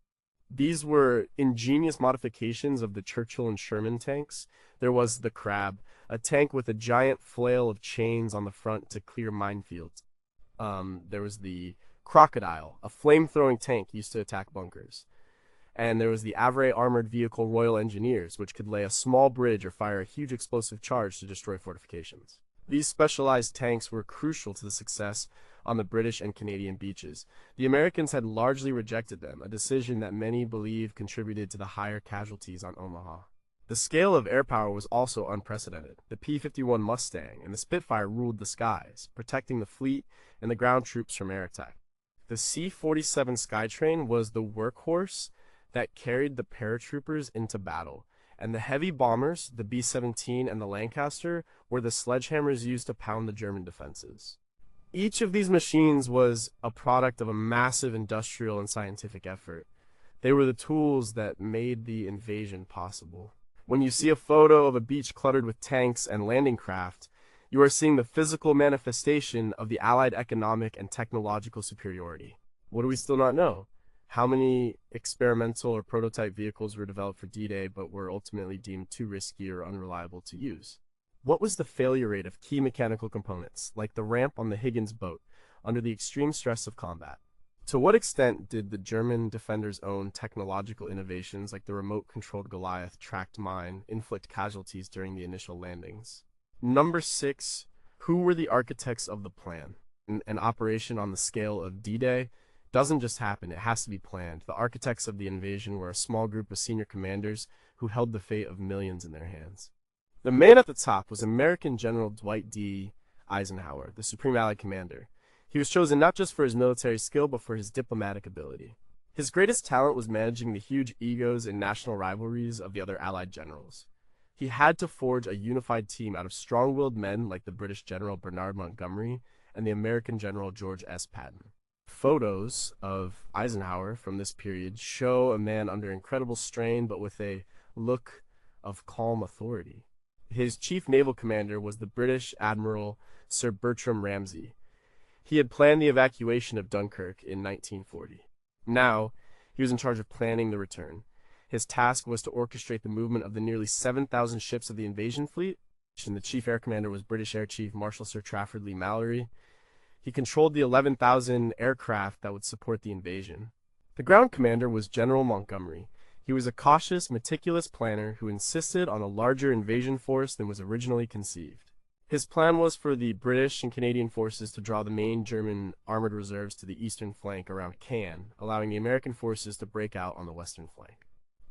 These were ingenious modifications of the Churchill and Sherman tanks. There was the Crab, a tank with a giant flail of chains on the front to clear minefields. There was the Crocodile, a flame-throwing tank used to attack bunkers. And there was the Avray Armored Vehicle Royal Engineers, which could lay a small bridge or fire a huge explosive charge to destroy fortifications. These specialized tanks were crucial to the success on the British and Canadian beaches. The Americans had largely rejected them, a decision that many believe contributed to the higher casualties on Omaha. The scale of air power was also unprecedented. The P-51 Mustang and the Spitfire ruled the skies, protecting the fleet and the ground troops from air attack. The C-47 Skytrain was the workhorse that carried the paratroopers into battle, and the heavy bombers, the B-17 and the Lancaster, were the sledgehammers used to pound the German defenses. Each of these machines was a product of a massive industrial and scientific effort. They were the tools that made the invasion possible. When you see a photo of a beach cluttered with tanks and landing craft, you are seeing the physical manifestation of the Allied economic and technological superiority. What do we still not know? How many experimental or prototype vehicles were developed for D-Day but were ultimately deemed too risky or unreliable to use? What was the failure rate of key mechanical components, like the ramp on the Higgins boat, under the extreme stress of combat? To what extent did the German defenders' own technological innovations, like the remote-controlled Goliath tracked mine, inflict casualties during the initial landings? Number 6, who were the architects of the plan? An operation on the scale of D-Day doesn't just happen, it has to be planned. The architects of the invasion were a small group of senior commanders who held the fate of millions in their hands. The man at the top was American General Dwight D. Eisenhower, the Supreme Allied Commander. He was chosen not just for his military skill, but for his diplomatic ability. His greatest talent was managing the huge egos and national rivalries of the other Allied generals. He had to forge a unified team out of strong-willed men like the British General Bernard Montgomery and the American General George S. Patton. Photos of Eisenhower from this period show a man under incredible strain but with a look of calm authority. His chief naval commander was the British Admiral Sir Bertram Ramsay. He had planned the evacuation of Dunkirk in 1940. Now, he was in charge of planning the return. His task was to orchestrate the movement of the nearly 7,000 ships of the invasion fleet, and the chief air commander was British Air Chief Marshal Sir Trafford Leigh-Mallory. He controlled the 11,000 aircraft that would support the invasion. The ground commander was General Montgomery. He was a cautious, meticulous planner who insisted on a larger invasion force than was originally conceived. His plan was for the British and Canadian forces to draw the main German armored reserves to the eastern flank around Caen, allowing the American forces to break out on the western flank.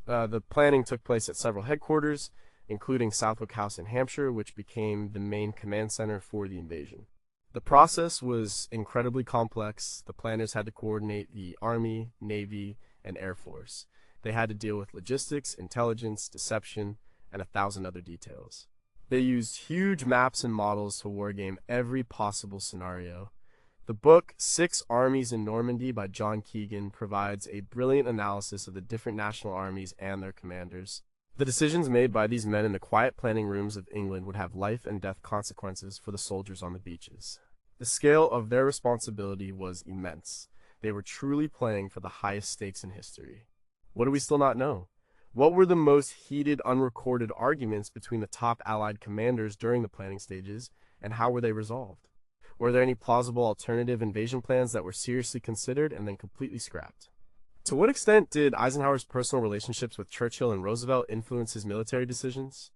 The planning took place at several headquarters, including Southwick House in Hampshire, which became the main command center for the invasion. The process was incredibly complex. The planners had to coordinate the Army, Navy, and Air Force. They had to deal with logistics, intelligence, deception, and 1,000 other details. They used huge maps and models to wargame every possible scenario. The book Six Armies in Normandy by John Keegan provides a brilliant analysis of the different national armies and their commanders. The decisions made by these men in the quiet planning rooms of England would have life and death consequences for the soldiers on the beaches. The scale of their responsibility was immense. They were truly playing for the highest stakes in history. What do we still not know? What were the most heated, unrecorded arguments between the top Allied commanders during the planning stages, and how were they resolved? Were there any plausible alternative invasion plans that were seriously considered and then completely scrapped? To what extent did Eisenhower's personal relationships with Churchill and Roosevelt influence his military decisions?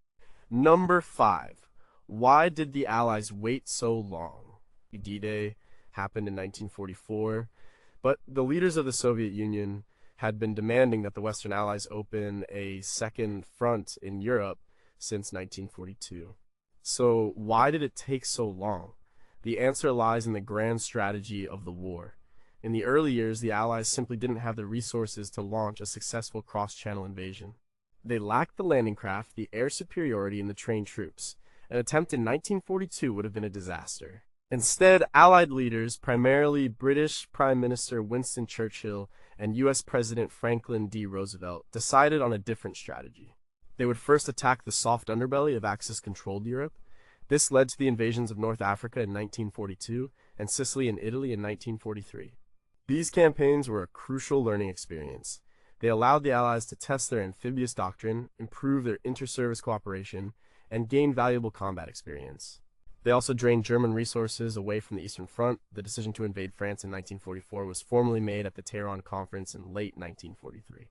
Number 5. Why did the Allies wait so long? D-Day happened in 1944, but the leaders of the Soviet Union had been demanding that the Western Allies open a second front in Europe since 1942. So why did it take so long? The answer lies in the grand strategy of the war. In the early years, the Allies simply didn't have the resources to launch a successful cross-channel invasion. They lacked the landing craft, the air superiority, and the trained troops. An attempt in 1942 would have been a disaster. Instead, Allied leaders, primarily British Prime Minister Winston Churchill and U.S. President Franklin D. Roosevelt, decided on a different strategy. They would first attack the soft underbelly of Axis-controlled Europe. This led to the invasions of North Africa in 1942 and Sicily and Italy in 1943. These campaigns were a crucial learning experience. They allowed the Allies to test their amphibious doctrine, improve their inter-service cooperation, and gain valuable combat experience. They also drained German resources away from the Eastern Front. The decision to invade France in 1944 was formally made at the Tehran Conference in late 1943.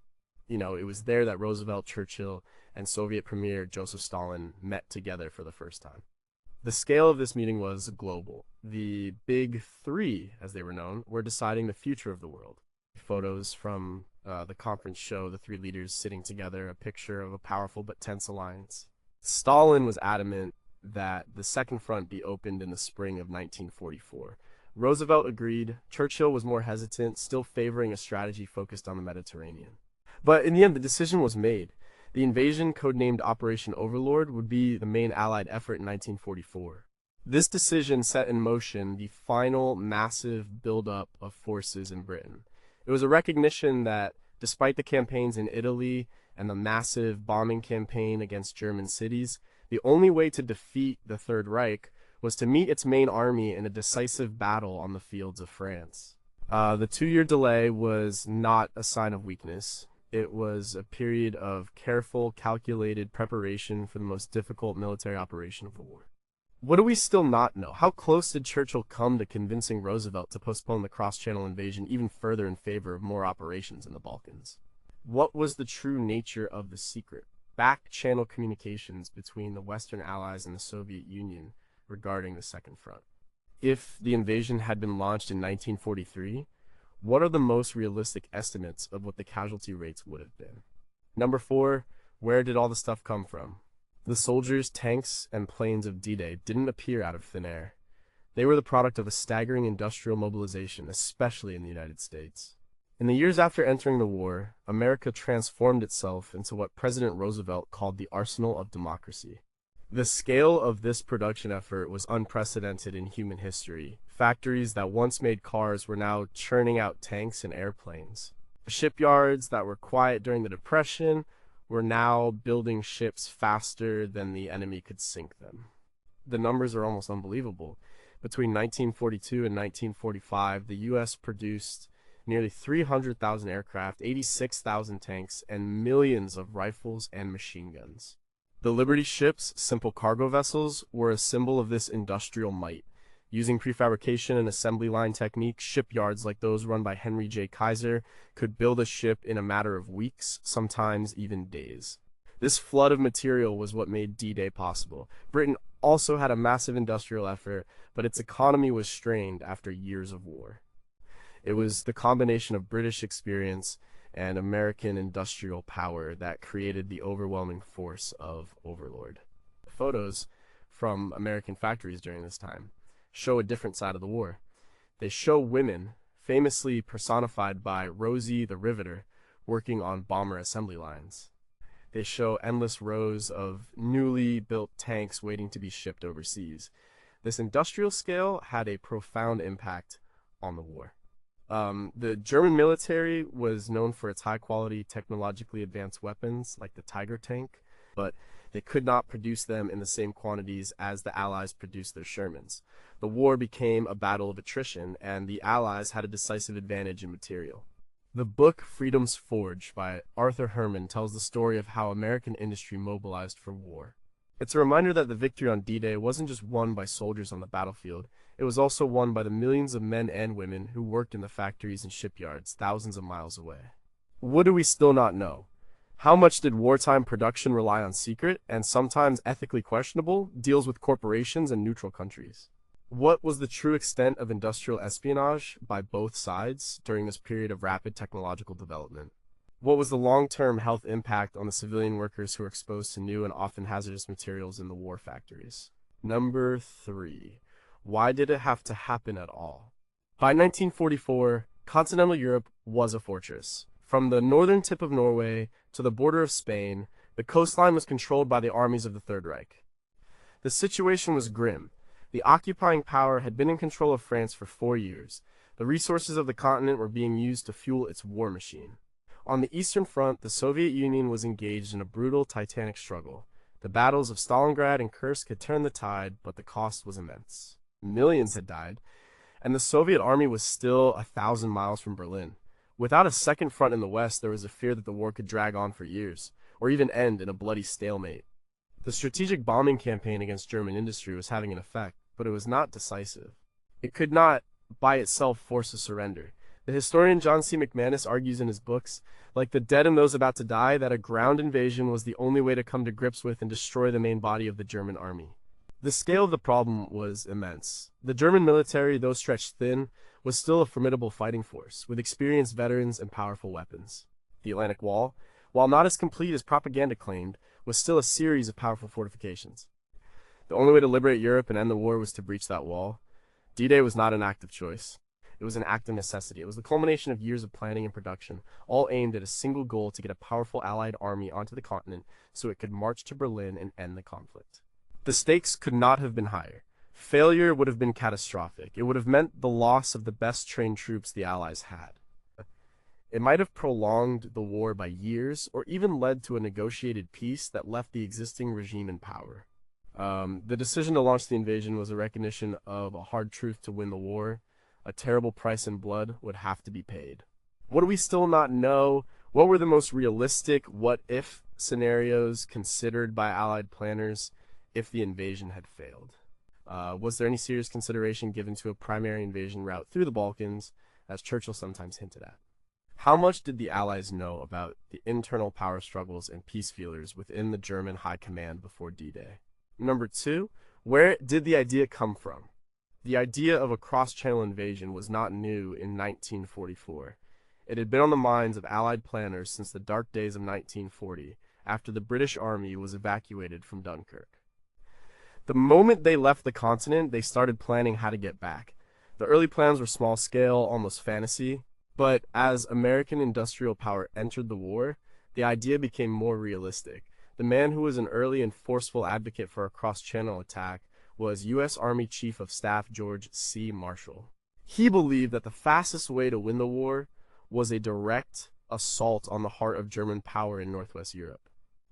It was there that Roosevelt, Churchill, and Soviet Premier Joseph Stalin met together for the first time. The scale of this meeting was global. The Big Three, as they were known, were deciding the future of the world. Photos from the conference show the three leaders sitting together, a picture of a powerful but tense alliance. Stalin was adamant that the Second Front be opened in the spring of 1944. Roosevelt agreed. Churchill was more hesitant, still favoring a strategy focused on the Mediterranean. But in the end, the decision was made. The invasion, codenamed Operation Overlord, would be the main Allied effort in 1944. This decision set in motion the final massive buildup of forces in Britain. It was a recognition that, despite the campaigns in Italy and the massive bombing campaign against German cities, the only way to defeat the Third Reich was to meet its main army in a decisive battle on the fields of France. The 2-year delay was not a sign of weakness. It was a period of careful, calculated preparation for the most difficult military operation of the war. What do we still not know? How close did Churchill come to convincing Roosevelt to postpone the cross-channel invasion even further in favor of more operations in the Balkans? What was the true nature of the secret? Back-channel communications between the Western Allies and the Soviet Union regarding the Second Front. If the invasion had been launched in 1943, what are the most realistic estimates of what the casualty rates would have been? Number 4, where did all the stuff come from? The soldiers, tanks, and planes of D-Day didn't appear out of thin air. They were the product of a staggering industrial mobilization, especially in the United States. In the years after entering the war, America transformed itself into what President Roosevelt called the arsenal of democracy. The scale of this production effort was unprecedented in human history. Factories that once made cars were now churning out tanks and airplanes. Shipyards that were quiet during the Depression were now building ships faster than the enemy could sink them. The numbers are almost unbelievable. Between 1942 and 1945, the U.S. produced nearly 300,000 aircraft, 86,000 tanks, and millions of rifles and machine guns. The Liberty ships, simple cargo vessels, were a symbol of this industrial might. Using prefabrication and assembly line techniques, shipyards like those run by Henry J. Kaiser could build a ship in a matter of weeks, sometimes even days. This flood of material was what made D-Day possible. Britain also had a massive industrial effort, but its economy was strained after years of war. It was the combination of British experience and American industrial power that created the overwhelming force of Overlord. Photos from American factories during this time show a different side of the war. They show women, famously personified by Rosie the Riveter, working on bomber assembly lines. They show endless rows of newly built tanks waiting to be shipped overseas. This industrial scale had a profound impact on the war. The German military was known for its high-quality, technologically advanced weapons, like the Tiger tank, but they could not produce them in the same quantities as the Allies produced their Shermans. The war became a battle of attrition, and the Allies had a decisive advantage in material. The book Freedom's Forge by Arthur Herman tells the story of how American industry mobilized for war. It's a reminder that the victory on D-Day wasn't just won by soldiers on the battlefield, it was also won by the millions of men and women who worked in the factories and shipyards thousands of miles away. What do we still not know? How much did wartime production rely on secret, and sometimes ethically questionable, deals with corporations and neutral countries? What was the true extent of industrial espionage by both sides during this period of rapid technological development? What was the long-term health impact on the civilian workers who were exposed to new and often hazardous materials in the war factories? Number 3. Why did it have to happen at all? By 1944, continental Europe was a fortress. From the northern tip of Norway to the border of Spain, the coastline was controlled by the armies of the Third Reich. The situation was grim. The occupying power had been in control of France for 4 years. The resources of the continent were being used to fuel its war machine. On the Eastern Front, the Soviet Union was engaged in a brutal, titanic struggle. The battles of Stalingrad and Kursk had turned the tide, but the cost was immense. Millions had died, and the Soviet army was still 1,000 miles from Berlin. Without a second front in the West, there was a fear that the war could drag on for years, or even end in a bloody stalemate. The strategic bombing campaign against German industry was having an effect, but it was not decisive. It could not, by itself, force a surrender. The historian John C. McManus argues in his books, like the dead and those about to die, that a ground invasion was the only way to come to grips with and destroy the main body of the German army. The scale of the problem was immense. The German military, though stretched thin, was still a formidable fighting force, with experienced veterans and powerful weapons. The Atlantic Wall, while not as complete as propaganda claimed, was still a series of powerful fortifications. The only way to liberate Europe and end the war was to breach that wall. D-Day was not an act of choice. It was an act of necessity. It was the culmination of years of planning and production, all aimed at a single goal: to get a powerful Allied army onto the continent so it could march to Berlin and end the conflict. The stakes could not have been higher. Failure would have been catastrophic. It would have meant the loss of the best trained troops the Allies had. It might have prolonged the war by years, or even led to a negotiated peace that left the existing regime in power. The decision to launch the invasion was a recognition of a hard truth: to win the war, a terrible price in blood would have to be paid. What do we still not know? What were the most realistic what-if scenarios considered by Allied planners if the invasion had failed? Was there any serious consideration given to a primary invasion route through the Balkans, as Churchill sometimes hinted at? How much did the Allies know about the internal power struggles and peace feelers within the German high command before D-Day? Number 2, where did the idea come from? The idea of a cross-channel invasion was not new in 1944. It had been on the minds of Allied planners since the dark days of 1940, after the British Army was evacuated from Dunkirk. The moment they left the continent, they started planning how to get back. The early plans were small scale, almost fantasy, but as American industrial power entered the war, the idea became more realistic. The man who was an early and forceful advocate for a cross-channel attack was U.S. Army Chief of Staff George C. Marshall. He believed that the fastest way to win the war was a direct assault on the heart of German power in Northwest Europe.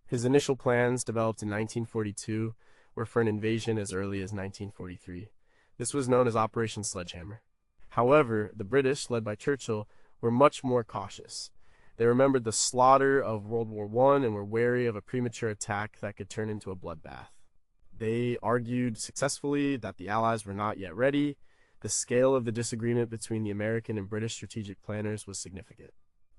His initial plans, developed in 1942, were for an invasion as early as 1943. This was known as Operation Sledgehammer. However, the British, led by Churchill, were much more cautious. They remembered the slaughter of World War I and were wary of a premature attack that could turn into a bloodbath. They argued successfully that the Allies were not yet ready. The scale of the disagreement between the American and British strategic planners was significant.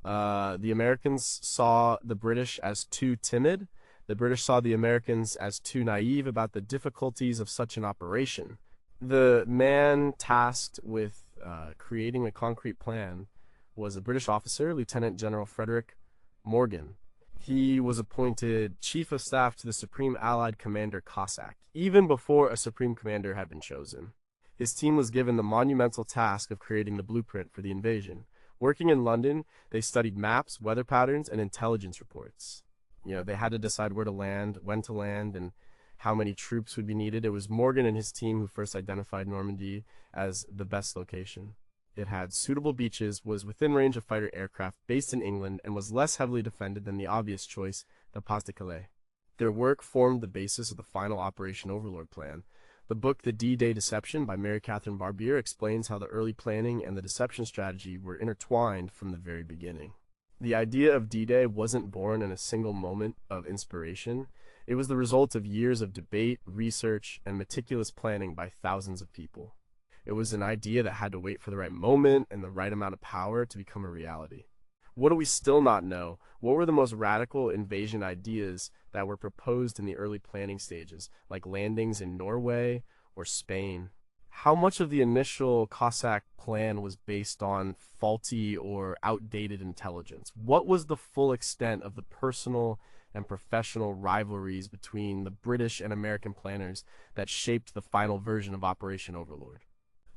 The Americans saw the British as too timid. The British saw the Americans as too naive about the difficulties of such an operation. The man tasked with creating a concrete plan was a British officer, Lieutenant General Frederick Morgan. He was appointed Chief of Staff to the Supreme Allied Commander Cossack, even before a Supreme Commander had been chosen. His team was given the monumental task of creating the blueprint for the invasion. Working in London, they studied maps, weather patterns, and intelligence reports. They had to decide where to land, when to land, and how many troops would be needed. It was Morgan and his team who first identified Normandy as the best location. It had suitable beaches, was within range of fighter aircraft, based in England, and was less heavily defended than the obvious choice, the Pas de Calais. Their work formed the basis of the final Operation Overlord plan. The book The D-Day Deception by Mary Catherine Barbier explains how the early planning and the deception strategy were intertwined from the very beginning. The idea of D-Day wasn't born in a single moment of inspiration. It was the result of years of debate, research, and meticulous planning by thousands of people. It was an idea that had to wait for the right moment and the right amount of power to become a reality. What do we still not know? What were the most radical invasion ideas that were proposed in the early planning stages, like landings in Norway or Spain? How much of the initial Cossack plan was based on faulty or outdated intelligence? What was the full extent of the personal and professional rivalries between the British and American planners that shaped the final version of Operation Overlord?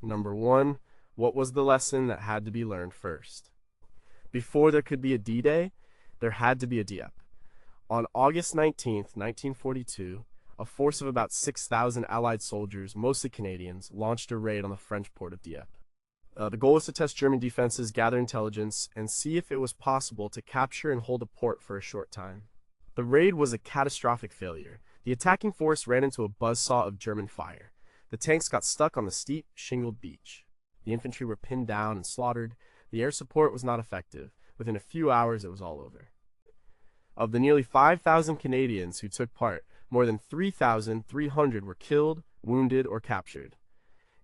Number one, what was the lesson that had to be learned first? Before there could be a D-Day, there had to be a Dieppe. On August 19th, 1942, a force of about 6,000 Allied soldiers, mostly Canadians, launched a raid on the French port of Dieppe. The goal was to test German defenses, gather intelligence, and see if it was possible to capture and hold a port for a short time. The raid was a catastrophic failure. The attacking force ran into a buzzsaw of German fire. The tanks got stuck on the steep, shingled beach. The infantry were pinned down and slaughtered. The air support was not effective. Within a few hours, it was all over. Of the nearly 5,000 Canadians who took part, more than 3,300 were killed, wounded, or captured.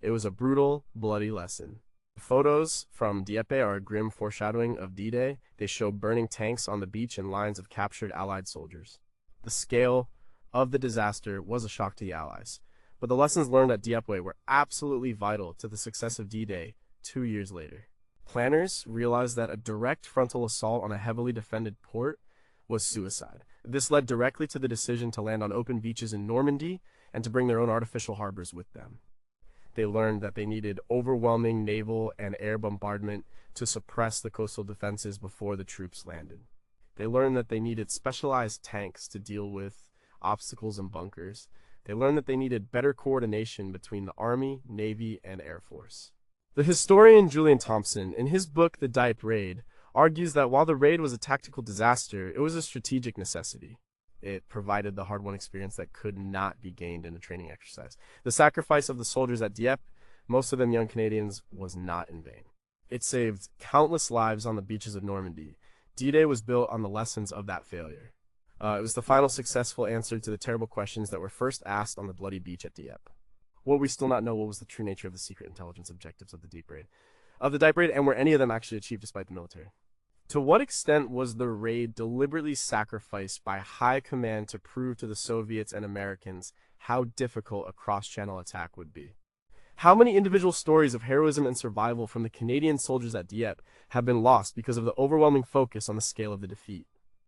It was a brutal, bloody lesson. Photos from Dieppe are a grim foreshadowing of D-Day. They show burning tanks on the beach and lines of captured Allied soldiers. The scale of the disaster was a shock to the Allies, but the lessons learned at Dieppe were absolutely vital to the success of D-Day 2 years later. Planners realized that a direct frontal assault on a heavily defended port was suicide. This led directly to the decision to land on open beaches in Normandy and to bring their own artificial harbors with them. They learned that they needed overwhelming naval and air bombardment to suppress the coastal defenses before the troops landed. They learned that they needed specialized tanks to deal with obstacles and bunkers. They learned that they needed better coordination between the Army, Navy, and Air Force. The historian Julian Thompson, in his book The Dieppe Raid, argues that while the raid was a tactical disaster, it was a strategic necessity. It provided the hard-won experience that could not be gained in a training exercise. The sacrifice of the soldiers at Dieppe, most of them young Canadians, was not in vain. It saved countless lives on the beaches of Normandy. D-Day was built on the lessons of that failure. It was the final successful answer to the terrible questions that were first asked on the bloody beach at Dieppe. What we still not know what was the true nature of the secret intelligence objectives of the Dieppe Raid, and were any of them actually achieved despite the military. To what extent was the raid deliberately sacrificed by high command to prove to the Soviets and Americans how difficult a cross-channel attack would be? How many individual stories of heroism and survival from the Canadian soldiers at Dieppe have been lost because of the overwhelming focus on the scale of the defeat?